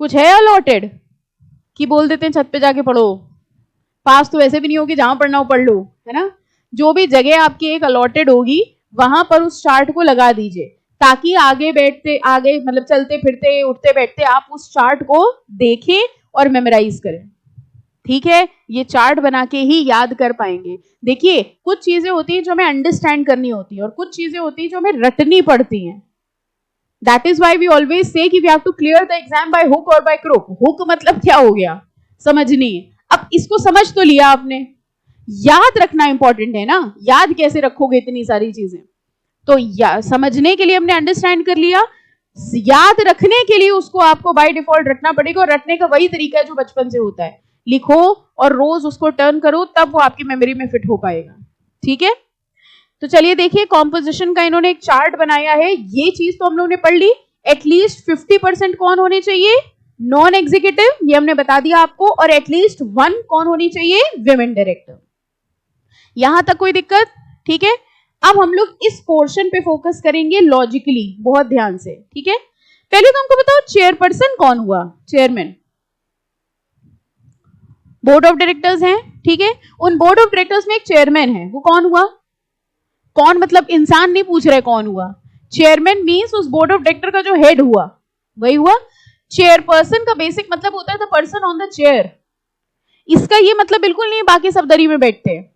कुछ है अलॉटेड कि बोल देते हैं छत पे जाके पढ़ो, पास तो वैसे भी नहीं होगी, जहां पढ़ना हो पढ़ लो, है ना। जो भी जगह आपकी एक अलॉटेड होगी वहां पर उस चार्ट को लगा दीजिए, ताकि आगे बैठते, आगे मतलब चलते फिरते उठते बैठते आप उस चार्ट को देखें और मेमोराइज करें, ठीक है। ये चार्ट बना के ही याद कर पाएंगे। देखिए, कुछ चीजें होती हैं जो हमें अंडरस्टैंड करनी होती है और कुछ चीजें होती हैं जो हमें रटनी पड़ती हैं। That is why we always say कि we have to clear the exam by hook or by crook. Hook मतलब क्या हो गया? समझनी। अब इसको समझ तो लिया आपने, याद रखना इंपॉर्टेंट है ना। याद कैसे रखोगे इतनी सारी चीजें? तो समझने के लिए हमने अंडरस्टैंड कर लिया, याद रखने के लिए उसको आपको बाय डिफॉल्ट रखना पड़ेगा। और रटने का वही तरीका है जो बचपन से होता है, लिखो और रोज उसको टर्न करो, तब वो आपकी मेमोरी में फिट हो पाएगा, ठीक है। तो चलिए देखिए, कॉम्पोजिशन का इन्होंने एक चार्ट बनाया है। ये चीज तो हम लोगों ने पढ़ ली। एटलीस्ट 50% कौन होने चाहिए? नॉन एग्जीक्यूटिव, ये हमने बता दिया आपको। और एटलीस्ट 1 कौन होनी चाहिए? Women director. यहां तक कोई दिक्कत? ठीक है। अब हम लोग इस पोर्शन पे फोकस करेंगे लॉजिकली, बहुत ध्यान से, ठीक है। पहले तो हमको बताओ, चेयरपर्सन कौन हुआ? चेयरमैन बोर्ड ऑफ डायरेक्टर्स हैं, ठीक है। उन बोर्ड ऑफ डायरेक्टर्स में एक चेयरमैन है, वो कौन हुआ? कौन मतलब इंसान नहीं पूछ रहे कौन हुआ, चेयरमैन मींस उस बोर्ड ऑफ डायरेक्टर का जो हेड हुआ वही हुआ। चेयरपर्सन का बेसिक मतलब होता है the person on the chair. इसका ये मतलब बिल्कुल नहीं बाकी सब दरी में बैठते हैं।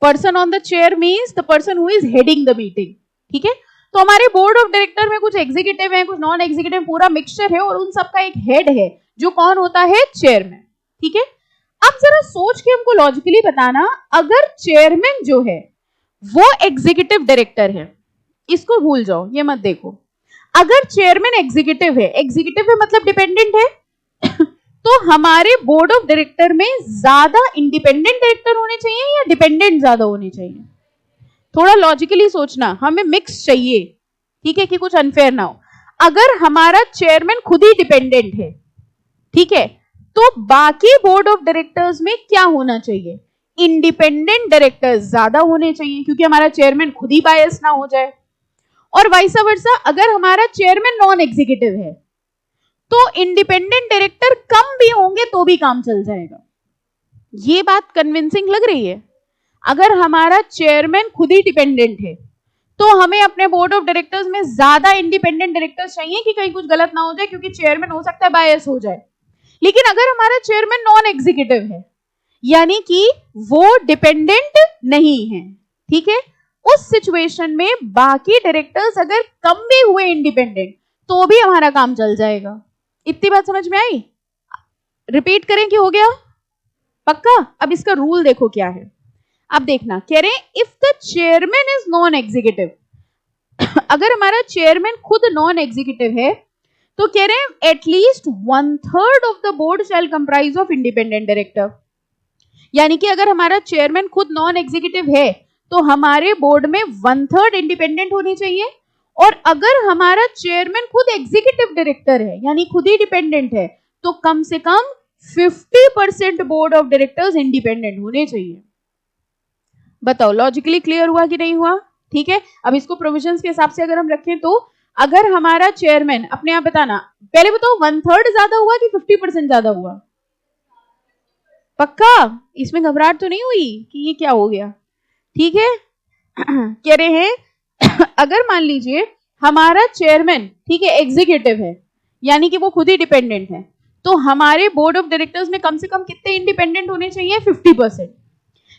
Person on the chair means the person who is heading the meeting, ठीक है। तो हमारे बोर्ड ऑफ डायरेक्टर में कुछ एग्जीक्यूटिव है, कुछ नॉन एग्जीक्यूटिव, पूरा मिक्सचर है, और उन सबका एक हेड है जो कौन होता है? चेयरमैन, ठीक है। अब जरा सोच के हमको लॉजिकली बताना, अगर चेयरमैन जो है वो एग्जीक्यूटिव डायरेक्टर है, इसको भूल जाओ, ये मत देखो। अगर चेयरमैन एग्जीक्यूटिव है, एग्जीक्यूटिव है मतलब डिपेंडेंट है तो हमारे बोर्ड ऑफ डायरेक्टर में ज्यादा इंडिपेंडेंट डायरेक्टर होने चाहिए या डिपेंडेंट ज्यादा होने चाहिए? थोड़ा लॉजिकली सोचना, हमें मिक्स चाहिए, ठीक है, कि कुछ अनफेयर ना हो। अगर हमारा चेयरमैन खुद ही डिपेंडेंट है, ठीक है, तो बाकी बोर्ड ऑफ डायरेक्टर्स में क्या होना चाहिए? इंडिपेंडेंट डायरेक्टर्स ज्यादा होने चाहिए, क्योंकि हमारा चेयरमैन खुद ही बायस ना हो जाए। और वाइस वर्सा, अगर हमारा चेयरमैन नॉन एग्जीक्यूटिव है तो इंडिपेंडेंट डायरेक्टर कम भी होंगे तो भी काम चल जाएगा। ये बात कन्विंसिंग लग रही है? अगर हमारा चेयरमैन खुद ही डिपेंडेंट है तो हमें अपने बोर्ड ऑफ डायरेक्टर्स में ज्यादा इंडिपेंडेंट डायरेक्टर्स चाहिए कि कहीं कुछ गलत ना हो जाए, क्योंकि चेयरमैन हो सकता है बायस हो जाए। लेकिन अगर हमारा चेयरमैन नॉन एग्जीक्यूटिव है, यानी कि वो डिपेंडेंट नहीं है, ठीक है, उस सिचुएशन में बाकी डायरेक्टर्स अगर कम भी हुए इंडिपेंडेंट तो भी हमारा काम चल जाएगा। इतनी बात समझ में आई? रिपीट करें कि हो गया पक्का? अब इसका रूल देखो क्या है। अब देखना, कह रहे हैं if the chairman is non executive अगर हमारा चेयरमैन खुद नॉन एग्जीक्यूटिव है तो कह रहे हैं at least 1/3 of the board shall comprise of independent director. यानी कि अगर हमारा चेयरमैन खुद नॉन एग्जीक्यूटिव है तो हमारे बोर्ड में 1/3 इंडिपेंडेंट होनी चाहिए, और अगर हमारा चेयरमैन खुद एग्जीक्यूटिव डायरेक्टर है यानी खुद ही डिपेंडेंट है तो कम से कम 50% बोर्ड ऑफ डायरेक्टर्स इंडिपेंडेंट होने चाहिए। बताओ लॉजिकली क्लियर हुआ कि नहीं हुआ? ठीक है। अब इसको प्रोविजंस के हिसाब से अगर हम रखें तो अगर हमारा चेयरमैन, अपने आप बताना, पहले बताओ 1/3 ज्यादा हुआ कि 50% ज्यादा हुआ? पक्का? इसमें घबराहट तो नहीं हुई कि ये क्या हो गया? ठीक है। कह रहे हैं अगर मान लीजिए हमारा चेयरमैन, ठीक है, एग्जीक्यूटिव है यानी कि वो खुद ही डिपेंडेंट है, तो हमारे बोर्ड ऑफ डायरेक्टर्स में कम से कम कितने इंडिपेंडेंट होने चाहिए? 50%।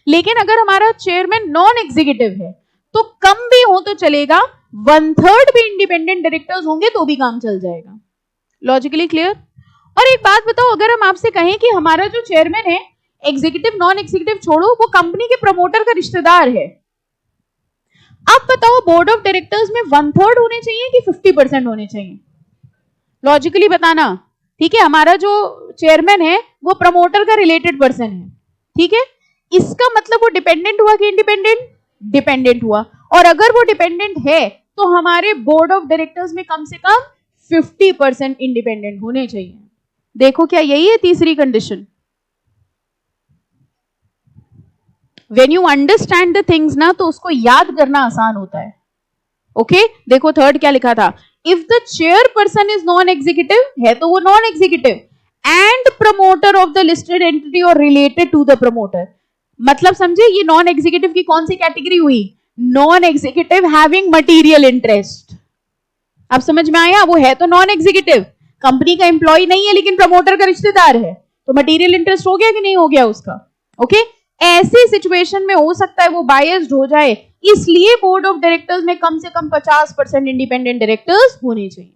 लेकिन अगर हमारा चेयरमैन नॉन एग्जीक्यूटिव है तो कम भी हो तो चलेगा, 1/3 भी इंडिपेंडेंट डायरेक्टर्स होंगे तो भी काम चल जाएगा। Logically clear? और एक बात बताओ, अगर हम आपसे कहें कि हमारा जो चेयरमैन है, एग्जीक्यूटिव नॉन एग्जीक्यूटिव छोड़ो, वो कंपनी के प्रमोटर का रिश्तेदार है, अब बताओ बोर्ड ऑफ डायरेक्टर्स में 1/3 होने चाहिए कि 50% होने चाहिए? लॉजिकली बताना, ठीक है? हमारा जो चेयरमैन है वो प्रमोटर का रिलेटेड पर्सन है, ठीक है? इसका मतलब वो डिपेंडेंट हुआ कि इंडिपेंडेंट? डिपेंडेंट हुआ। और अगर वो डिपेंडेंट है तो हमारे बोर्ड ऑफ डायरेक्टर्स में कम से कम 50% इंडिपेंडेंट होने चाहिए। देखो क्या यही है तीसरी condition? When you understand the things ना, तो उसको याद करना आसान होता है। ओके देखो थर्ड क्या लिखा था? If the chairperson is non executive, है तो वो non executive, and promoter of the listed entity और रिलेटेड टू द प्रमोटर। मतलब समझे, ये नॉन एग्जीक्यूटिव की कौन सी कैटेगरी हुई? Non executive having material interest. अब समझ में आया? वो है तो नॉन एग्जीक्यूटिव, कंपनी का एम्प्लॉय नहीं है लेकिन प्रमोटर का रिश्तेदार है, तो मटीरियल इंटरेस्ट हो गया कि नहीं हो गया उसका? ओके ऐसी सिचुएशन में हो सकता है वो बायस्ड हो जाए, इसलिए बोर्ड ऑफ डायरेक्टर्स में कम से कम 50% इंडिपेंडेंट डायरेक्टर्स होने चाहिए।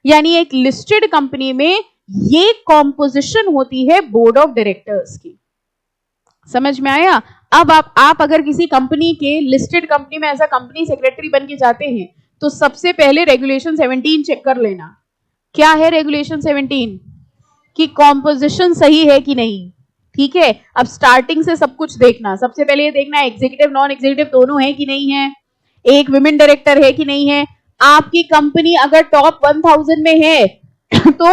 यानी एक लिस्टेड कंपनी में ये कॉम्पोजिशन होती है बोर्ड ऑफ डायरेक्टर्स की। समझ में आया? अब आप अगर किसी कंपनी के लिस्टेड कंपनी में ऐसा कंपनी सेक्रेटरी बन के जाते हैं तो सबसे पहले रेगुलेशन 17 चेक कर लेना। क्या है रेगुलेशन 17? कि कॉम्पोजिशन सही है कि नहीं, ठीक है? अब स्टार्टिंग से सब कुछ देखना, सबसे पहले ये देखना एग्जीक्यूटिव नॉन एग्जीक्यूटिव दोनों है कि नहीं है, एक विमेन डायरेक्टर है कि नहीं है। आपकी कंपनी अगर टॉप 1000 में है तो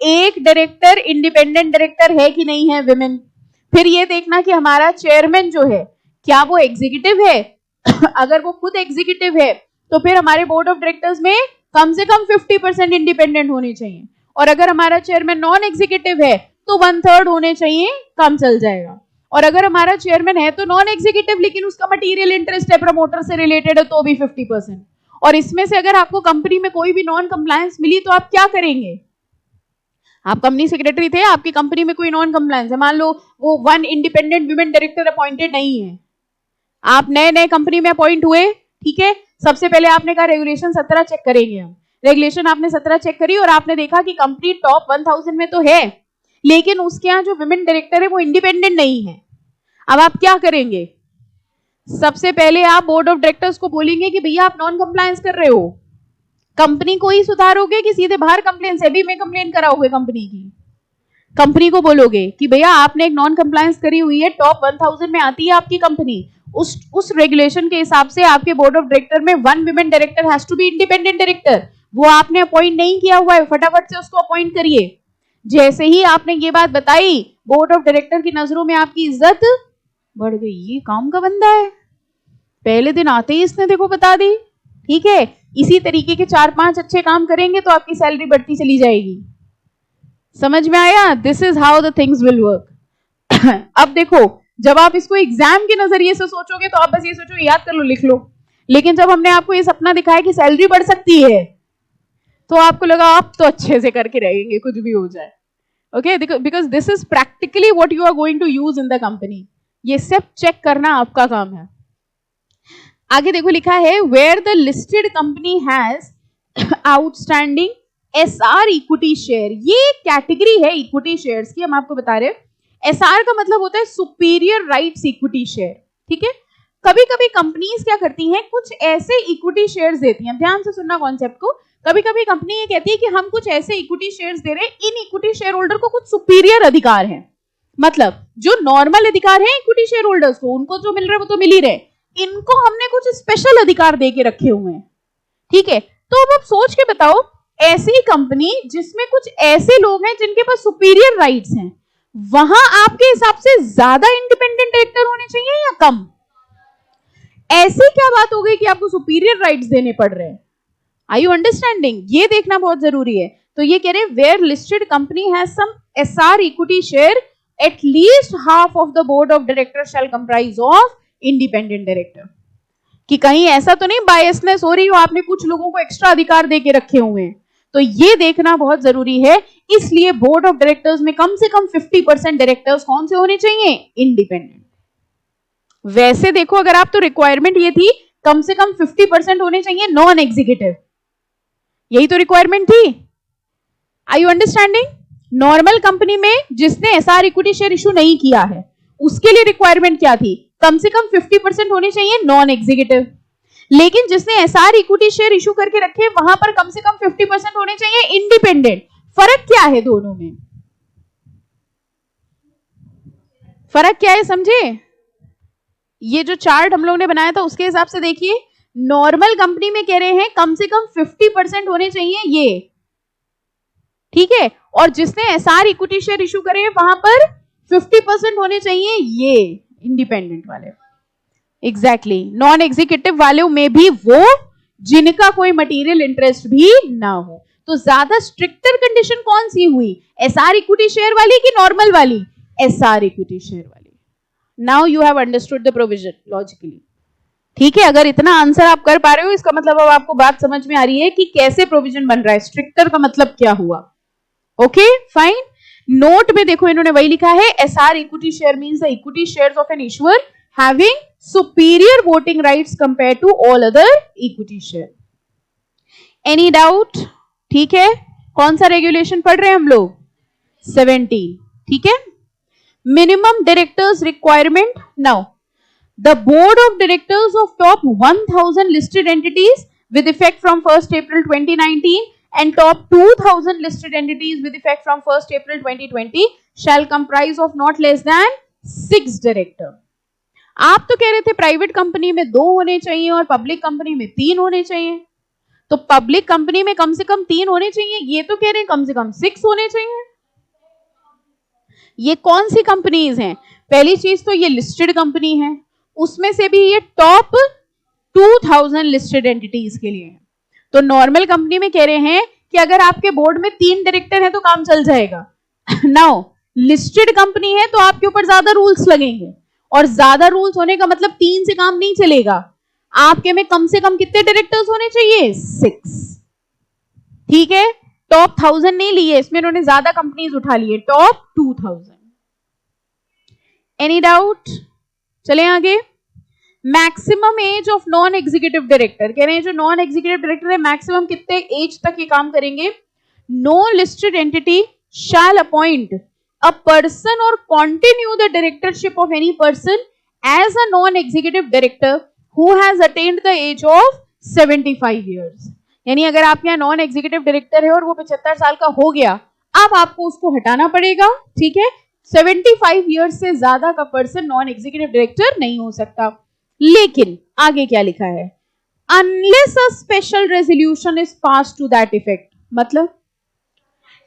एक डायरेक्टर इंडिपेंडेंट डायरेक्टर है कि नहीं है, विमेन। फिर ये देखना कि हमारा चेयरमैन जो है क्या वो एग्जीक्यूटिव है अगर वो खुद एग्जीक्यूटिव है तो फिर हमारे बोर्ड ऑफ डायरेक्टर्स में कम से कम 50% इंडिपेंडेंट होने चाहिए, और अगर हमारा चेयरमैन नॉन एग्जीक्यूटिव है तो 1/3 होने चाहिए, काम चल जाएगा। और अगर हमारा चेयरमैन है तो नॉन एग्जीक्यूटिव लेकिन उसका मटीरियल इंटरेस्ट है, प्रमोटर से रिलेटेड है, तो भी 50%। और इसमें से अगर आपको कंपनी में कोई भी नॉन कंप्लायंस मिली तो आप क्या करेंगे? आप कंपनी सेक्रेटरी थे, आपकी कंपनी में कोई नॉन कंप्लायंस है, मान लो वो 1 इंडिपेंडेंट विमेन डायरेक्टर अपॉइंटेड नहीं है, आप नए कंपनी में अपॉइंट हुए, ठीक है? सबसे पहले आपने कहा रेगुलेशन 17 चेक करेंगे हम। रेगुलेशन आपने 17 चेक करी और आपने देखा कि कंपनी टॉप 1000 में तो है लेकिन उसके यहाँ जो विमेन डायरेक्टर है वो इंडिपेंडेंट नहीं है। अब आप क्या करेंगे? सबसे पहले आप बोर्ड ऑफ डायरेक्टर्स को बोलेंगे कि भैया आप नॉन कंप्लायंस कर रहे हो, कंपनी को ही सुधारोगे कि सीधे बाहर कंप्लेन, सेबी में कंप्लेन कराओगे कंपनी की? कंपनी को बोलोगे कि भैया आपने एक नॉन कंप्लायंस करी हुई है, टॉप 1000 में आती है आपकी कंपनी, उस रेगुलेशन के हिसाब से आपके बोर्ड ऑफ डायरेक्टर में 1 women director has to be independent director, वो आपने अपॉइंट नहीं किया हुआ है, फटाफट से उसको अपॉइंट करिए। जैसे ही आपने ये बात बताई बोर्ड ऑफ डायरेक्टर की नजरों में आपकी इज्जत बढ़ गई, ये काम का बंदा है, पहले दिन आते ही इसने देखो बता दी, ठीक है? इसी तरीके के 4-5 अच्छे काम करेंगे तो आपकी सैलरी बढ़ती चली जाएगी। समझ में आया? This is how the things will work. अब देखो जब आप इसको एग्जाम के नजरिए से सोचोगे तो आप बस ये सोचो याद कर लो, लिख लो, लेकिन जब हमने आपको ये सपना दिखाया कि सैलरी बढ़ सकती है तो आपको लगा आप तो अच्छे से करके रहेंगे कुछ भी हो जाए। Okay because this is practically what you are going to use in the company. ये सब चेक करना आपका काम है। आगे देखो लिखा है where the listed company has outstanding SR equity share. ये कैटेगरी है इक्विटी शेयर्स की, हम आपको बता रहे हैं। एसआर का मतलब होता है सुपीरियर राइट्स इक्विटी शेयर, ठीक है? कभी कभी कंपनीज क्या करती हैं, कुछ ऐसे इक्विटी शेयर्स देती हैं, ध्यान से सुनना कॉन्सेप्ट को। कभी कभी कंपनी ये कहती है कि हम कुछ ऐसे इक्विटी शेयर्स दे रहे हैं, इन इक्विटी शेयर होल्डर को कुछ सुपीरियर अधिकार है, मतलब जो नॉर्मल अधिकार है इक्विटी शेयर होल्डर्स को, उनको जो मिल रहा है वो तो मिल ही रहे, इनको हमने कुछ स्पेशल अधिकार दे के रखे हुए हैं, ठीक है? तो अब आप सोच के बताओ, ऐसी कंपनी जिसमें कुछ ऐसे लोग हैं जिनके पास सुपीरियर राइट्स हैं, वहां आपके हिसाब से ज्यादा इंडिपेंडेंट डायरेक्टर होने चाहिए या कम? ऐसी क्या बात हो गई कि आपको सुपीरियर राइट्स देने पड़ रहे हैं? Are you understanding? ये देखना बहुत जरूरी है। तो ये कह रहे हैं where listed company has some SR equity share at least half of the board of director shall comprise of independent director. कि कहीं ऐसा तो नहीं बायसनेस हो रही हो, आपने कुछ लोगों को एक्स्ट्रा अधिकार दे के रखे हुए हैं, तो ये देखना बहुत जरूरी है। इसलिए बोर्ड ऑफ डायरेक्टर्स में कम से कम 50% डायरेक्टर्स कौन से होने चाहिए? इंडिपेंडेंट। वैसे देखो अगर आप, तो रिक्वायरमेंट ये थी कम से कम 50% होने चाहिए नॉन एग्जीक्यूटिव, यही तो रिक्वायरमेंट थी। Are you understanding? Normal company में जिसने एसआर इक्विटी शेयर इशू नहीं किया है उसके लिए रिक्वायरमेंट क्या थी? कम से कम 50% होने चाहिए नॉन एग्जीक्यूटिव। लेकिन जिसने एसआर इक्विटी शेयर इशू करके रखे वहां पर कम से कम 50% होने चाहिए इंडिपेंडेंट। फर्क क्या है दोनों में? फर्क क्या है समझे? ये जो चार्ट हम लोगों ने बनाया था उसके हिसाब से देखिए, नॉर्मल कंपनी में कह रहे हैं कम से कम 50% होने चाहिए ये, ठीक है, और जिसने एसआर इक्विटी शेयर इशू करे वहां पर 50% होने चाहिए ये इंडिपेंडेंट वाले। एग्जैक्टली नॉन एग्जीक्यूटिव वालों में भी वो जिनका कोई मटेरियल इंटरेस्ट भी ना हो। तो ज्यादा स्ट्रिक्टर कंडीशन कौन सी हुई? एसआर इक्विटी शेयर वाली कि नॉर्मल वाली? एसआर इक्विटी शेयर वाली। Now you have understood the provision logically, ठीक है। अगर इतना आंसर आप कर पा रहे हो इसका मतलब अब आपको बात समझ में आ रही है कि कैसे प्रोविजन बन रहा है, स्ट्रिक्टर का मतलब क्या हुआ। Okay fine. नोट में देखो इन्होंने वही लिखा है, SR equity share means the equity shares of an issuer having superior voting rights compare to all other equity share. Any doubt? ठीक है। कौन सा रेगुलेशन पढ़ रहे हैं हम लोग? 17, ठीक है। Minimum directors requirement. Now the board of directors of top 1000 listed entities with effect from 1st April 2019 and top 2000 listed entities with effect from 1st April 2020 shall comprise of not less than 6 director। आप तो कह रहे थे private company में 2 होने चाहिए और public company में 3 होने चाहिए, तो पब्लिक कंपनी में कम से कम 3 होने चाहिए, ये तो कह रहे हैं कम से कम 6 होने चाहिए। ये कौन सी कंपनीज हैं? पहली चीज तो ये लिस्टेड कंपनी है, उसमें से भी ये टॉप 2000 लिस्टेड एंटिटीज के लिए है। तो नॉर्मल कंपनी में कह रहे हैं कि अगर आपके बोर्ड में 3 डायरेक्टर हैं तो काम चल जाएगा। नाउ लिस्टेड कंपनी है तो आपके ऊपर ज्यादा रूल्स लगेंगे, और ज्यादा रूल्स होने का मतलब 3 से काम नहीं चलेगा। आपके में कम से कम कितने डायरेक्टर्स होने चाहिए? 6, ठीक है। टॉप 1000 नहीं लिए, इसमें इन्होंने ज्यादा कंपनीज उठा लिए, टॉप 2000। Any doubt? चले आगे। Maximum age of non executive director, कह रहे हैं जो नॉन एग्जीक्यूटिव डायरेक्टर है मैक्सिमम कितने एज तक ये काम करेंगे? No listed entity shall appoint a person or continue the directorship of any person as a non executive director who has attained the age of 75 years. यानी अगर आप यहाँ नॉन एग्जीक्यूटिव डायरेक्टर है और वो 75 साल का हो गया, अब आपको उसको हटाना पड़ेगा, ठीक है। 75 ईयर्स से ज्यादा का पर्सन नॉन एग्जीक्यूटिव डायरेक्टर नहीं हो सकता। लेकिन आगे क्या लिखा है? Unless a special resolution is pass to that effect. मतलब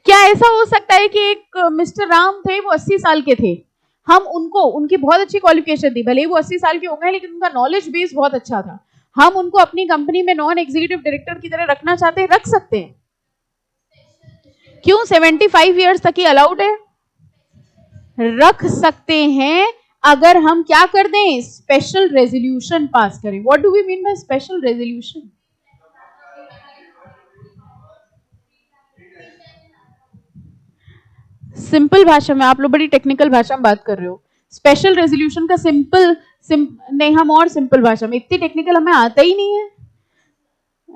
क्या ऐसा हो सकता है कि एक मिस्टर राम थे, वो 80 साल के थे, हम उनको, उनकी बहुत अच्छी क्वालिफिकेशन थी, भले ही वो 80 साल के हो गए लेकिन उनका नॉलेज बेस बहुत अच्छा था, हम उनको अपनी कंपनी में नॉन एग्जीक्यूटिव डायरेक्टर की तरह रखना चाहते हैं, रख सकते हैं। क्यों 75 ईयर्स तक ही अलाउड है? रख सकते हैं अगर हम क्या कर दें? स्पेशल रेजोल्यूशन पास करें। What do we mean by special resolution? Simple भाषा में, आप लोग बड़ी टेक्निकल भाषा में बात कर रहे हो। स्पेशल रेजोल्यूशन का नहीं, हम और सिंपल भाषा में, इतनी टेक्निकल हमें आता ही नहीं है,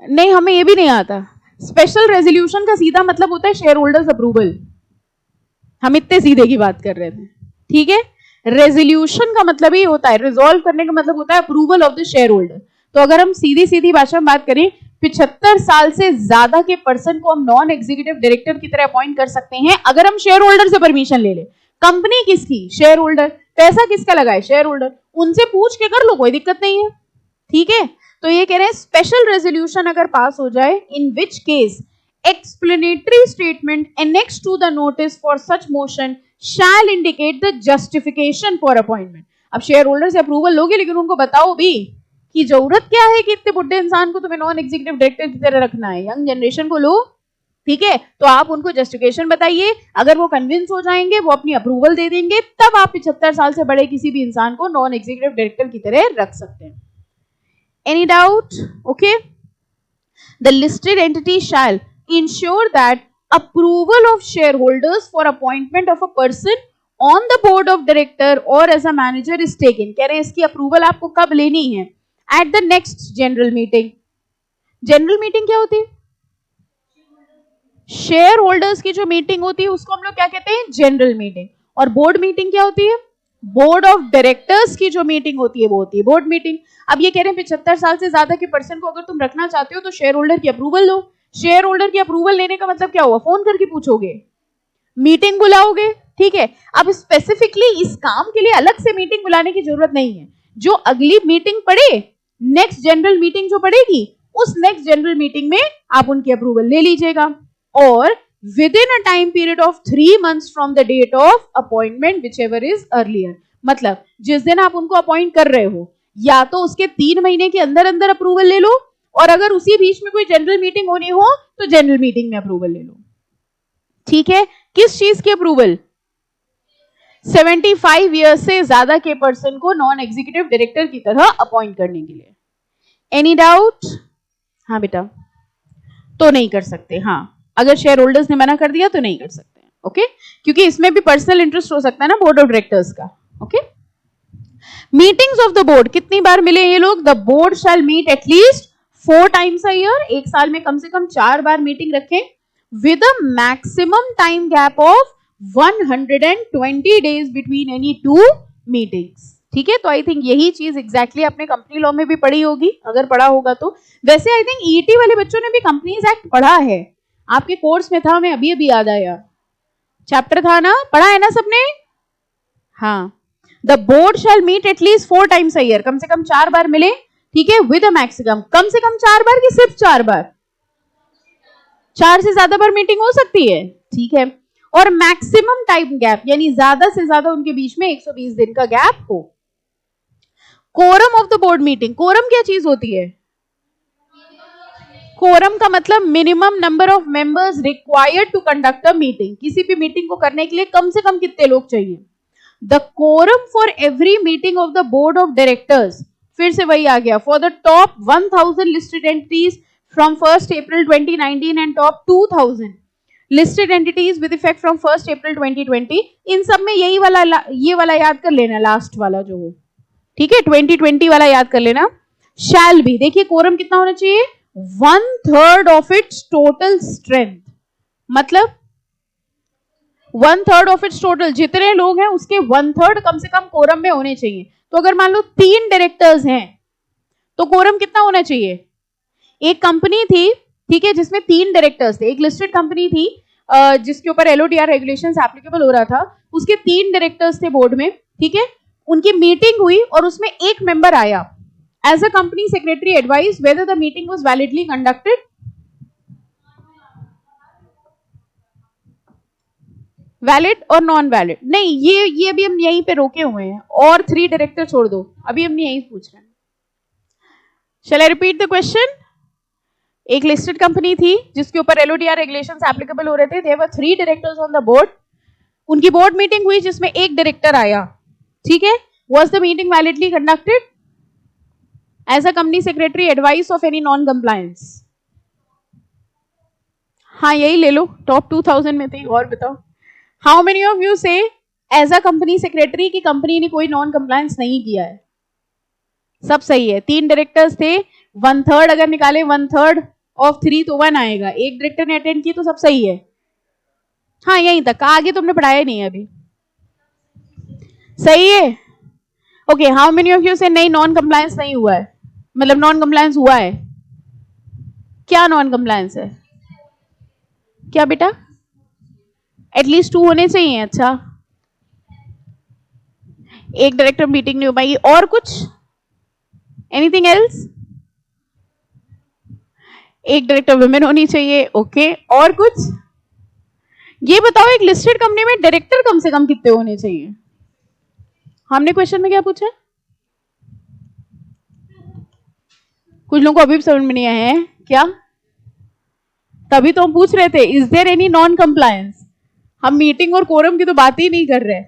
नहीं हमें ये भी नहीं आता। स्पेशल रेजोल्यूशन का सीधा मतलब होता है शेयर होल्डर्स अप्रूवल, हम इतने सीधे की बात कर रहे थे, ठीक है। रेजोल्यूशन का मतलब ही होता है, रिजॉल्व करने का मतलब होता है approval of the share holder. तो अगर हम सीधी सीधी भाषा में बात करें, 75 साल से ज्यादा के पर्सन को हम नॉन एग्जीक्यूटिव डायरेक्टर की तरह अपॉइंट कर सकते हैं अगर हम शेयर होल्डर से परमिशन ले ले। कंपनी किसकी? Share holder. पैसा किसका लगा है? Share holder. उनसे पूछ के कर लो, कोई दिक्कत नहीं है, ठीक है। तो ये कह रहे हैं स्पेशल रेजोल्यूशन अगर पास हो जाए, इन which case explanatory statement annexed to the notice for such motion shall indicate the justification for appointment। अब शेयर होल्डर से अप्रूवल लोगे लेकिन उनको बताओ भी कि जरूरत क्या है कि इतने बुढ़े इंसान को तुम्हें नॉन एग्जीक्यूटिव डायरेक्टर की तरह रखना है, यंग जनरेशन को लो, ठीक है। तो आप उनको जस्टिफिकेशन बताइए, अगर वो कन्विंस हो जाएंगे, वो अपनी अप्रूवल दे देंगे, तब आप 75 साल से बड़े किसी भी इंसान को नॉन एग्जीक्यूटिव डायरेक्टर की तरह रख सकते हैं। Any doubt? Okay. The listed entity shall ensure that approval of shareholders for appointment of a person on the board of director or as a manager is taken. कह रहे हैं इसकी approval आपको कब लेनी है? At the next general meeting. General meeting क्या होती है? शेयर होल्डर्स की जो मीटिंग होती है उसको हम लोग क्या कहते हैं? General meeting. और बोर्ड मीटिंग क्या होती है? बोर्ड ऑफ डायरेक्टर्स की जो मीटिंग होती है वो होती है बोर्ड मीटिंग. अब ये कह रहे हैं 75 साल से ज्यादा के पर्सन को अगर तुम रखना चाहते हो तो शेयर होल्डर की अप्रूवल लो. शेयर होल्डर की अप्रूवल लेने का मतलब क्या हुआ? फोन करके पूछोगे, मीटिंग बुलाओगे. ठीक है. अब स्पेसिफिकली इस काम के लिए अलग से मीटिंग बुलाने की जरूरत नहीं है. जो अगली मीटिंग पड़े, नेक्स्ट जनरल मीटिंग जो पड़ेगी, उस नेक्स्ट जनरल मीटिंग में आप उनकी अप्रूवल ले लीजिएगा. और within a time period of 3 months from the date of appointment whichever is earlier. मतलब जिस दिन आप उनको अपॉइंट कर रहे हो या तो उसके 3 महीने के अंदर अंदर अप्रूवल ले लो, और अगर उसी बीच में कोई जनरल मीटिंग होनी हो तो जनरल मीटिंग में अप्रूवल ले लो. ठीक है. किस चीज की अप्रूवल? 75 ईयर्स से ज्यादा के पर्सन को नॉन एग्जीक्यूटिव डायरेक्टर की तरह अपॉइंट करने के लिए. Any doubt? हाँ बेटा. तो नहीं कर सकते. हाँ, अगर शेयर होल्डर्स ने मना कर दिया तो नहीं कर सकते. ओके. क्योंकि इसमें भी पर्सनल इंटरेस्ट हो सकता है ना बोर्ड ऑफ डायरेक्टर्स का. Okay. Meetings of the board कितनी बार मिले ये लोग? The board shall meet at least 4 times a year. एक साल में कम से कम 4 बार मीटिंग रखें. With a maximum time gap of 120 days between any 2 meetings. ठीक है. तो आई थिंक यही चीज एग्जैक्टली आपने कंपनी लॉ में भी पढ़ी होगी, अगर पढ़ा होगा तो. वैसे आई थिंक ईटी वाले बच्चों ने भी कंपनीज एक्ट पढ़ा है. आपके कोर्स में था, हमें अभी अभी याद आया. चैप्टर था ना, पढ़ा है ना सबने? हाँ. The board shall meet at least 4 times a year. कम से कम 4 बार मिले. ठीक है. विद अ मैक्सिमम, कम से कम 4 बार कि सिर्फ 4 बार? 4 से ज्यादा बार मीटिंग हो सकती है. ठीक है. और मैक्सिमम टाइम गैप, यानी ज्यादा से ज्यादा उनके बीच में 120 दिन का गैप हो. Quorum of the board meeting. Quorum क्या चीज होती है? कोरम का मतलब minimum number of members required to conduct a meeting. किसी भी मीटिंग को करने के लिए कम से कम कितने लोग चाहिए? The quorum for every meeting of the board of directors. फिर से वही आ गया. For the top 1000 listed entities from 1 April 2019 and top 2000 listed entities with effect from 1 April 2020. इन सब में यही वाला, ये वाला याद कर लेना, लास्ट वाला जो हो. ठीक है. 2020 वाला याद कर लेना. शैल भी. देखिए कोरम कितना होना चाहिए? 1/3 ऑफ इट्स टोटल स्ट्रेंथ. मतलब 1/3 ऑफ इट्स टोटल, जितने लोग हैं उसके 1/3 कम से कम कोरम में होने चाहिए. तो अगर मान लो 3 डायरेक्टर्स हैं तो कोरम कितना होना चाहिए? एक कंपनी थी, ठीक है, जिसमें 3 डायरेक्टर्स थे. एक लिस्टेड कंपनी थी जिसके ऊपर एलओडीआर रेगुलेशंस एप्लीकेबल हो रहा था. उसके 3 डायरेक्टर्स थे बोर्ड में. ठीक है. उनकी मीटिंग हुई और उसमें एक मेंबर आया. As a company secretary advised whether the meeting was validly conducted. Valid or non-valid? नहीं, ये अभी हम यहीं पे रोके हुए हैं. और 3 डायरेक्टर छोड़ दो, अभी हम यही पूछ रहे हैं. Shall I repeat the question? एक लिस्टेड कंपनी थी जिसके ऊपर एलओडीआर रेगुलेशंस एप्लीकेबल हो रहे थे. There were 3 directors on the board. उनकी बोर्ड मीटिंग हुई जिसमें एक डायरेक्टर आया. ठीक है. Was the meeting validly conducted? As a company secretary advice of any non-compliance. हाँ, यही ले लो, टॉप 2000 में थे. और बताओ, how many of you say as a company secretary की कंपनी ने कोई नॉन कंप्लायंस नहीं किया है? सब सही है. 3 डायरेक्टर्स थे, 1/3 अगर निकाले 1/3 ऑफ 3 तो 1 आएगा. एक डायरेक्टर ने अटेंड की तो सब सही है. हाँ, यहीं तक. आगे तुमने पढ़ाया नहीं है अभी. सही है. Okay. How many of you से नहीं, नॉन कंप्लायंस नहीं हुआ है? मतलब नॉन कंप्लायंस हुआ है. क्या नॉन कंप्लायंस है? क्या बेटा? एटलीस्ट 2 होने चाहिए. अच्छा, एक डायरेक्टर मीटिंग नहीं हो पाएगी. और कुछ? Anything else? एक डायरेक्टर वुमेन होनी चाहिए. ओके. और कुछ? ये बताओ, एक लिस्टेड कंपनी में डायरेक्टर कम से कम कितने होने चाहिए? हमने क्वेश्चन में क्या पूछा? कुछ लोगों को अभी भी समझ में नहीं आया है क्या? तभी तो हम पूछ रहे थे, is there any non compliance? हम मीटिंग और कोरम की तो बात ही नहीं कर रहे.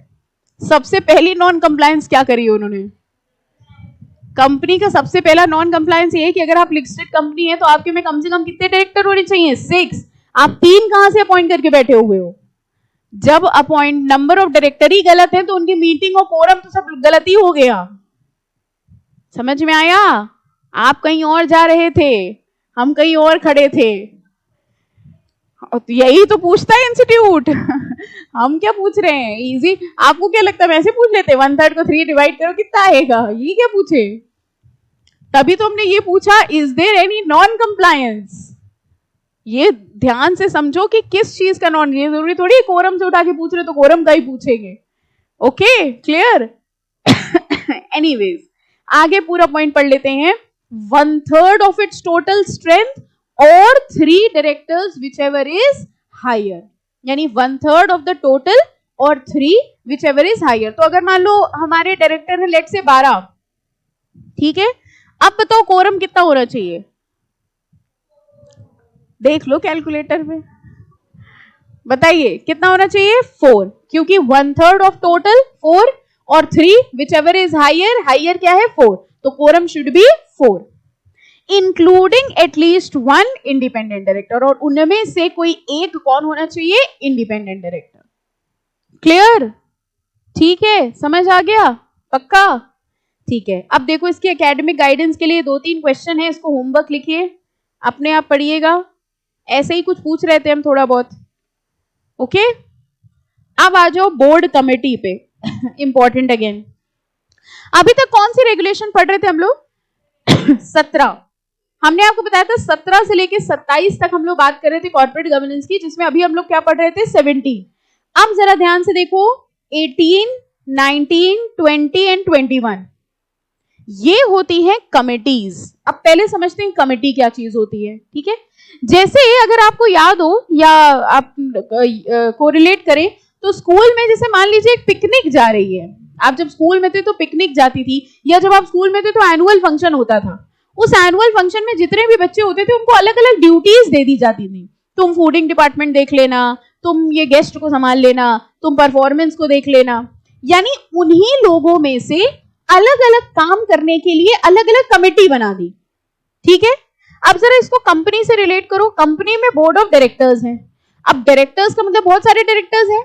सबसे पहली नॉन कंप्लायंस क्या करी उन्होंने? कंपनी का सबसे पहला नॉन कंप्लायंस ये है कि अगर आप लिस्टेड कंपनी है तो आपके में कम से कम कितने डायरेक्टर होने चाहिए? 6. आप 3 कहां से अपॉइंट करके बैठे हुए हो? जब अपॉइंट नंबर ऑफ डायरेक्टर ही गलत है तो उनकी मीटिंग और कोरम तो सब गलत ही हो गया। समझ में आया? आप कहीं और जा रहे थे, हम कहीं और खड़े थे। तो यही तो पूछता है इंस्टीट्यूट। हम क्या पूछ रहे हैं? इजी। आपको क्या लगता है वैसे पूछ लेते? 1/3 को 3 डिवाइड करो कितना आएगा? ये क्या पूछे? तभी तो हमने ये पूछा, is there any non compliance. ये ध्यान से समझो कि किस चीज का नॉन, ये जरूरी थोड़ी कोरम से उठा के पूछ रहे तो कोरम का ही पूछेंगे। Okay, clear? एनीवेज, आगे पूरा पॉइंट पढ़ लेते हैं। 1/3 ऑफ इट्स टोटल स्ट्रेंथ और 3 डायरेक्टर्स whichever is higher, यानी 1/3 ऑफ द टोटल और 3 whichever is higher। तो अगर मान लो हमारे डायरेक्टर है लेट से 12, ठीक है। अब बताओ कोरम कितना होना चाहिए? देख लो कैलकुलेटर में, बताइए कितना होना चाहिए? 4, क्योंकि 1/3 ऑफ टोटल 4 और 3 whichever is higher, हाइयर क्या है? 4, तो quorum should be 4, including at least 1 independent director, और उनमें से कोई एक कौन होना चाहिए? Independent director. क्लियर? ठीक है, समझ आ गया? पक्का? ठीक है। अब देखो इसकी एकेडमिक गाइडेंस के लिए 2-3 क्वेश्चन है, इसको होमवर्क लिखिए, अपने आप पढ़िएगा। ऐसे ही कुछ पूछ रहे थे हम थोड़ा बहुत। ओके, अब आ जाओ बोर्ड कमेटी पे। Important again. अभी तक कौन सी रेगुलेशन पढ़ रहे थे हम लोग? 17। हमने आपको बताया था 17 से लेके 27 तक हम लोग बात कर रहे थे कॉर्पोरेट गवर्नेंस की, जिसमें अभी हम लोग क्या पढ़ रहे थे? 17। अब जरा ध्यान से देखो, 18, 19, 20 एंड 21 ये होती है कमिटीज। अब पहले समझते हैं कमेटी क्या चीज होती है, ठीक है। जैसे अगर आपको याद हो या आप कोरिलेट करें तो स्कूल में जैसे मान लीजिए एक पिकनिक जा रही है, आप जब स्कूल में थे तो पिकनिक जाती थी, या जब आप स्कूल में थे तो एनुअल फंक्शन होता था। उस एनुअल फंक्शन में जितने भी बच्चे होते थे उनको अलग अलग ड्यूटीज दे दी जाती थी। तुम फूडिंग डिपार्टमेंट देख लेना, तुम ये गेस्ट को संभाल लेना, तुम परफॉर्मेंस को देख लेना, यानी उन्हीं लोगों में से अलग अलग काम करने के लिए अलग अलग कमेटी बना दी, ठीक है। अब जरा इसको कंपनी से रिलेट करो। कंपनी में बोर्ड ऑफ डायरेक्टर्स हैं। अब डायरेक्टर्स का मतलब बहुत सारे डायरेक्टर्स हैं,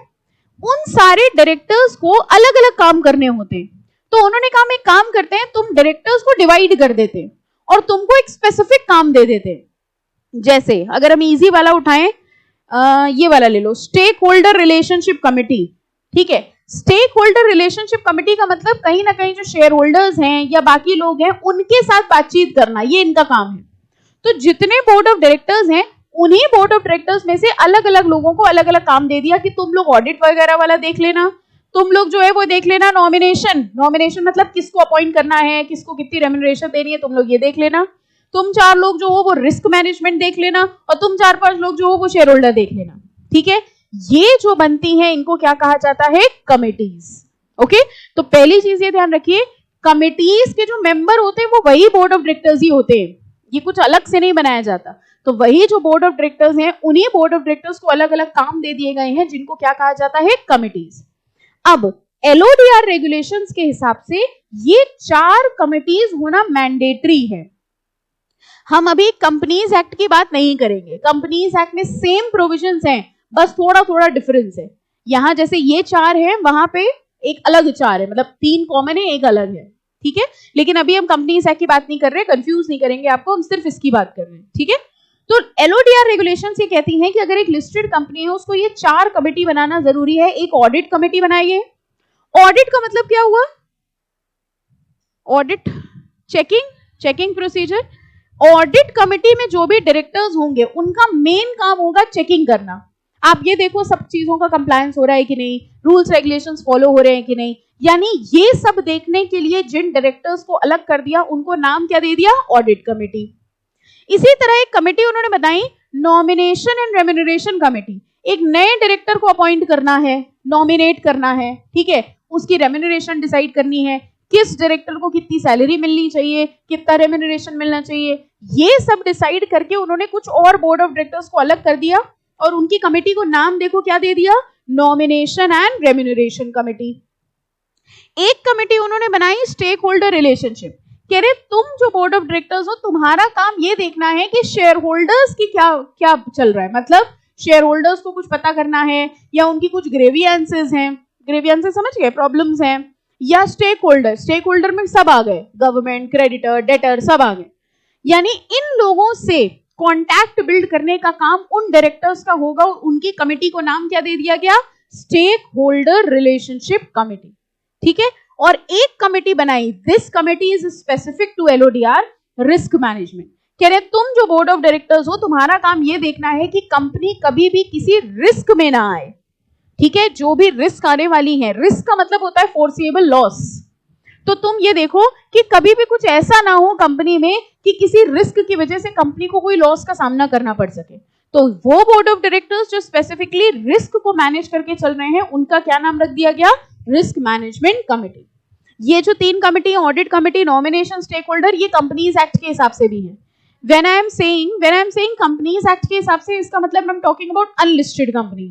उन सारे डायरेक्टर्स को अलग अलग काम करने होते हैं। तो उन्होंने कहा एक काम करते हैं, तुम डायरेक्टर्स को डिवाइड कर देते और तुमको एक स्पेसिफिक काम दे देते। जैसे अगर हम इजी वाला उठाएं, ये वाला ले लो, स्टेक होल्डर रिलेशनशिप कमेटी, ठीक है। स्टेक होल्डर रिलेशनशिप कमेटी का मतलब कहीं ना कहीं जो शेयर होल्डर्स हैं या बाकी लोग हैं उनके साथ बातचीत करना, ये इनका काम है। तो जितने बोर्ड ऑफ डायरेक्टर्स हैं उन्हीं बोर्ड ऑफ डायरेक्टर्स में से अलग अलग लोगों को अलग अलग काम दे दिया कि तुम लोग ऑडिट वगैरह वाला देख लेना, तुम लोग जो है वो देख लेना नॉमिनेशन मतलब किसको अपॉइंट करना है, किसको कितनी रेम्युनरेशन देनी है, तुम लोग ये देख लेना। तुम 4 लोग जो हो वो रिस्क मैनेजमेंट देख लेना, और तुम 4-5 लोग जो हो वो शेयर होल्डर देख लेना, ठीक है। ये जो बनती है इनको क्या कहा जाता है? कमिटीज। ओके, तो पहली चीज ये ध्यान रखिए, कमिटीज के जो मेंबर होते हैं वो वही बोर्ड ऑफ डायरेक्टर्स ही होते हैं, ये कुछ अलग से नहीं बनाया जाता। तो वही जो बोर्ड ऑफ डायरेक्टर्स हैं उन्हीं बोर्ड ऑफ डायरेक्टर्स को अलग अलग काम दे दिए गए हैं, जिनको क्या कहा जाता है? कमिटीज। अब LODR रेगुलेशंस के हिसाब से ये 4 कमिटीज होना मैंडेटरी है। हम अभी कंपनीज एक्ट की बात नहीं करेंगे, कंपनीज एक्ट में सेम प्रोविजंस हैं, बस थोड़ा थोड़ा डिफरेंस है। यहां जैसे ये 4 है, वहां पे एक अलग 4 है, मतलब 3 कॉमन है, एक अलग है, ठीक है। लेकिन अभी हम कंपनीज एक्ट की बात नहीं कर रहे, कंफ्यूज नहीं करेंगे आपको, हम सिर्फ इसकी बात कर रहे हैं, ठीक है। तो LODR रेगुलेशंस ये कहती हैं कि अगर एक लिस्टेड कंपनी है उसको ये 4 कमेटी बनाना जरूरी है। एक ऑडिट कमेटी बनाइए। ऑडिट का मतलब क्या हुआ? Audit, checking procedure. Audit committee में जो भी डायरेक्टर्स होंगे उनका मेन काम होगा चेकिंग करना। आप ये देखो सब चीजों का कंप्लायंस हो रहा है कि नहीं, रूल्स रेगुलेशंस फॉलो हो रहे हैं कि नहीं, यानी ये सब देखने के लिए जिन डायरेक्टर्स को अलग कर दिया उनको नाम क्या दे दिया? Audit committee. इसी तरह एक कमेटी उन्होंने बताई, नॉमिनेशन एंड रेम्युनरेशन कमेटी। एक नए डायरेक्टर को अपॉइंट करना है, नॉमिनेट करना है, ठीक है, उसकी रेम्युनरेशन डिसाइड करनी है, किस डायरेक्टर को कितनी सैलरी मिलनी चाहिए, कितना रेम्युनरेशन मिलना चाहिए, ये सब डिसाइड करके उन्होंने कुछ और बोर्ड ऑफ डायरेक्टर्स को अलग कर दिया और उनकी कमेटी को नाम देखो क्या दे दिया? Nomination and remuneration committee. एक कमेटी उन्होंने बनाई स्टेक होल्डर रिलेशनशिप, कह रहे तुम जो बोर्ड ऑफ डायरेक्टर्स हो, तुम्हारा काम ये देखना है कि शेयर होल्डर्स की क्या क्या चल रहा है, मतलब शेयर होल्डर्स को कुछ पता करना है, या उनकी कुछ ग्रेवियंसेस हैं, ग्रेवियंसेस समझ गए, प्रॉब्लम्स हैं, या स्टेक होल्डर में सब आ गए, गवर्नमेंट, क्रेडिटर, डेटर सब आ गए, यानी इन लोगों से कॉन्टैक्ट बिल्ड करने का काम उन डायरेक्टर्स का होगा। उनकी कमिटी को नाम क्या दे दिया गया? स्टेक होल्डर रिलेशनशिप कमिटी, ठीक है। और एक कमिटी बनाई, this committee is specific to LODR risk management. कह रहे तुम जो बोर्ड ऑफ डायरेक्टर्स हो, तुम्हारा काम ये देखना है कि कंपनी कभी भी किसी रिस्क में ना आए, ठीक है। जो भी रिस्क आने वाली है, रिस्क का मतलब होता है फोर्सिएबल लॉस, तो तुम ये देखो कि कभी भी कुछ ऐसा ना हो कंपनी में कि किसी रिस्क की वजह से कंपनी को कोई लॉस का सामना करना पड़ सके। तो वो बोर्ड ऑफ डायरेक्टर्स जो स्पेसिफिकली रिस्क को मैनेज करके चल रहे हैं, उनका क्या नाम रख दिया गया? Risk management committee. ये जो 3 committee, audit committee, nomination, stake holder, ये कंपनीज एक्ट के हिसाब से भी है। When I am saying companies act के हिसाब से, इसका मतलब I am talking about unlisted company,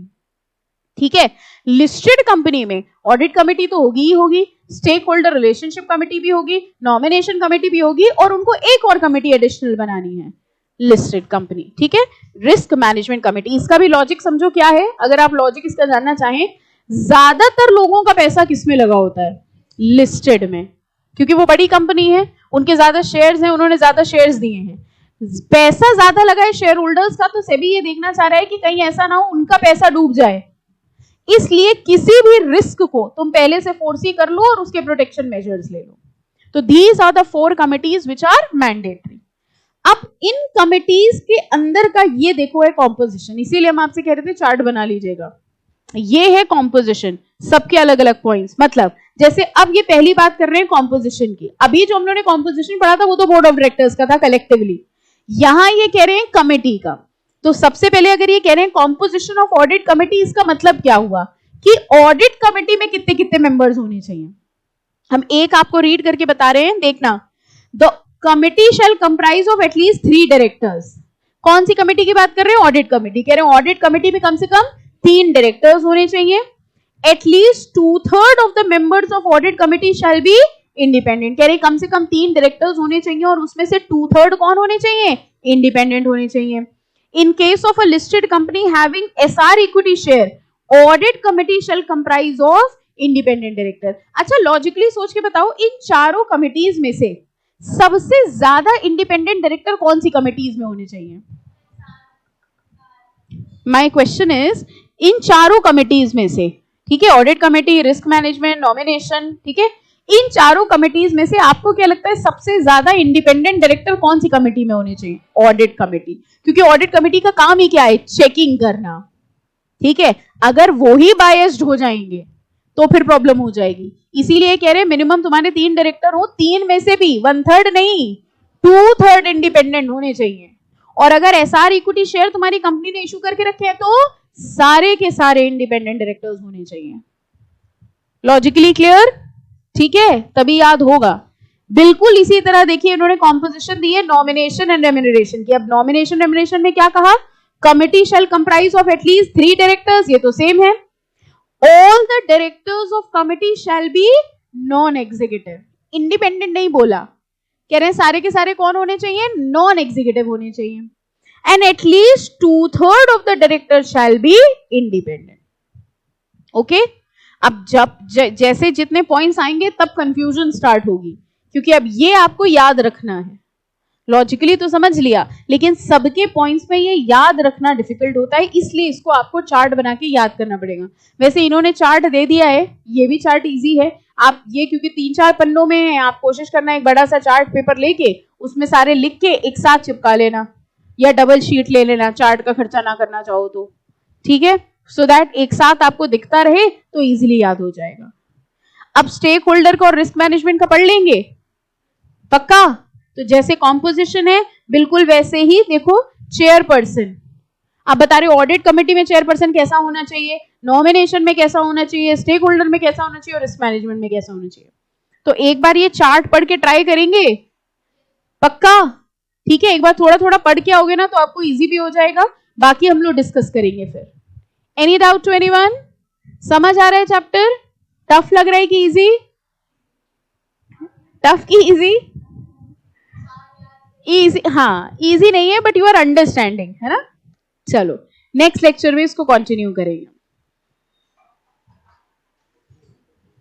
ठीक है। लिस्टेड कंपनी में ऑडिट कमिटी तो होगी ही होगी, स्टेक होल्डर रिलेशनशिप कमिटी भी होगी, नॉमिनेशन कमिटी भी होगी, और उनको एक और कमिटी एडिशनल बनानी है, लिस्टेड कंपनी, ठीक है, रिस्क मैनेजमेंट कमिटी। इसका भी लॉजिक समझो क्या है, अगर आप लॉजिक इसका जानना चाहें, ज्यादातर लोगों का पैसा किसमें लगा होता है? लिस्टेड में, क्योंकि वो बड़ी कंपनी है, उनके ज्यादा शेयर्स हैं, उन्होंने ज्यादा शेयर्स दिए हैं, पैसा ज्यादा लगा है शेयर होल्डर्स का, तो सेबी ये देखना चाह रहा है कि कहीं ऐसा ना हो उनका पैसा डूब जाए, इसलिए किसी भी रिस्क को तुम पहले से फोर्सी कर लो और उसके प्रोटेक्शन मेजर्स ले लो। तो these are the 4 committees which are mandatory. अब इन कमिटीज के अंदर का ये देखो है कॉम्पोजिशन, इसीलिए हम आपसे कह रहे थे चार्ट बना लीजिएगा। ये है कॉम्पोजिशन, सबके अलग अलग पॉइंट्स, मतलब जैसे अब ये पहली बात कर रहे हैं कॉम्पोजिशन की, अभी जो हम लोगों ने कॉम्पोजिशन पढ़ा था वो तो बोर्ड ऑफ डायरेक्टर्स का था कलेक्टिवली, यहां ये कह रहे हैं कमिटी का। तो सबसे पहले अगर ये कह रहे हैं कॉम्पोजिशन ऑफ ऑडिट कमिटी, इसका मतलब क्या हुआ कि ऑडिट कमिटी में कितने कितने मेंबर्स होने चाहिए। हम एक आपको रीड करके बता रहे हैं, देखना। The committee shall comprise of at least 3 directors. कौन सी कमिटी की बात कर रहे हैं? Audit committee. कह रहे हैं ऑडिट कमिटी में कम से कम 3 डायरेक्टर्स होने चाहिए। At least 2/3 of the members of audit committee shall be independent. कह रहे कम से कम 3 डायरेक्टर्स होने चाहिए और उसमें से 2/3 कौन होने चाहिए? इंडिपेंडेंट होने चाहिए। In case of a listed company having SR equity share, audit committee shall comprise of independent director। अच्छा, लॉजिकली सोच के बताओ, इन चारों कमिटीज में से सबसे ज्यादा इंडिपेंडेंट डायरेक्टर कौन सी कमिटीज में होने चाहिए? माय क्वेश्चन इज, इन चारों कमिटीज में से, ठीक है, audit committee, risk management, nomination, ठीक है, इन चारों कमिटीज में से आपको क्या लगता है सबसे ज्यादा इंडिपेंडेंट डायरेक्टर कौन सी कमिटी में होने चाहिए? ऑडिट कमिटी, क्योंकि ऑडिट कमिटी का काम ही क्या है? चेकिंग करना, ठीक है। अगर वो ही बायस्ड हो जाएंगे तो फिर प्रॉब्लम हो जाएगी, इसीलिए कह रहे हैं मिनिमम तुम्हारे 3 डायरेक्टर हो, 3 में से भी 1/3 नहीं, 2/3 इंडिपेंडेंट होने चाहिए। और अगर एसआर इक्विटी शेयर तुम्हारी कंपनी ने इशू करके रखे हैं तो सारे के सारे इंडिपेंडेंट डायरेक्टर्स होने चाहिए। Logically clear? ठीक है, तभी याद होगा। बिल्कुल इसी तरह देखिए, इन्होंने कॉम्पोजिशन दी है नॉमिनेशन एंड रेम्यूनरेशन की। अब नॉमिनेशन रेम्यूनरेशन में क्या कहा? Committee shall comprise of at least 3 directors, ये तो सेम है। All the directors of committee shall be non executive. Independent नहीं बोला, कह रहे हैं सारे के सारे कौन होने चाहिए? नॉन एग्जीक्यूटिव होने चाहिए। And at least 2/3 of the director shall be independent. Okay, अब जब जैसे जितने पॉइंट्स आएंगे तब कंफ्यूजन स्टार्ट होगी, क्योंकि अब ये आपको याद रखना है। लॉजिकली तो समझ लिया, लेकिन सबके पॉइंट्स में ये याद रखना डिफिकल्ट होता है, इसलिए इसको आपको चार्ट बना के याद करना पड़ेगा। वैसे इन्होंने चार्ट दे दिया है, ये भी चार्ट इजी है। आप ये क्योंकि 3-4 पन्नों में है, आप कोशिश करना एक बड़ा सा चार्ट पेपर लेके उसमें सारे लिख के एक साथ चिपका लेना, या डबल शीट ले लेना, चार्ट का खर्चा ना करना चाहो तो, ठीक है, सो दैट एक साथ आपको दिखता रहे तो इजीली याद हो जाएगा। अब स्टेक होल्डर का और रिस्क मैनेजमेंट का पढ़ लेंगे पक्का। तो जैसे कॉम्पोजिशन है बिल्कुल वैसे ही देखो, चेयरपर्सन आप बता रहे हो ऑडिट कमेटी में चेयरपर्सन कैसा होना चाहिए, नॉमिनेशन में कैसा होना चाहिए, स्टेक होल्डर में कैसा होना चाहिए और रिस्क मैनेजमेंट में कैसा होना चाहिए। तो एक बार ये चार्ट पढ़ के ट्राई करेंगे पक्का, ठीक है। एक बार थोड़ा थोड़ा पढ़ के आओगे ना तो आपको इजी भी हो जाएगा, बाकी हम लोग डिस्कस करेंगे फिर। Any doubt to anyone? समझ आ रहा है चैप्टर? टफ लग रहा है कि इजी? टफ की इजी? इजी, हाँ इजी नहीं है बट यू आर अंडरस्टैंडिंग, है ना। चलो नेक्स्ट लेक्चर में इसको कंटिन्यू करेंगे।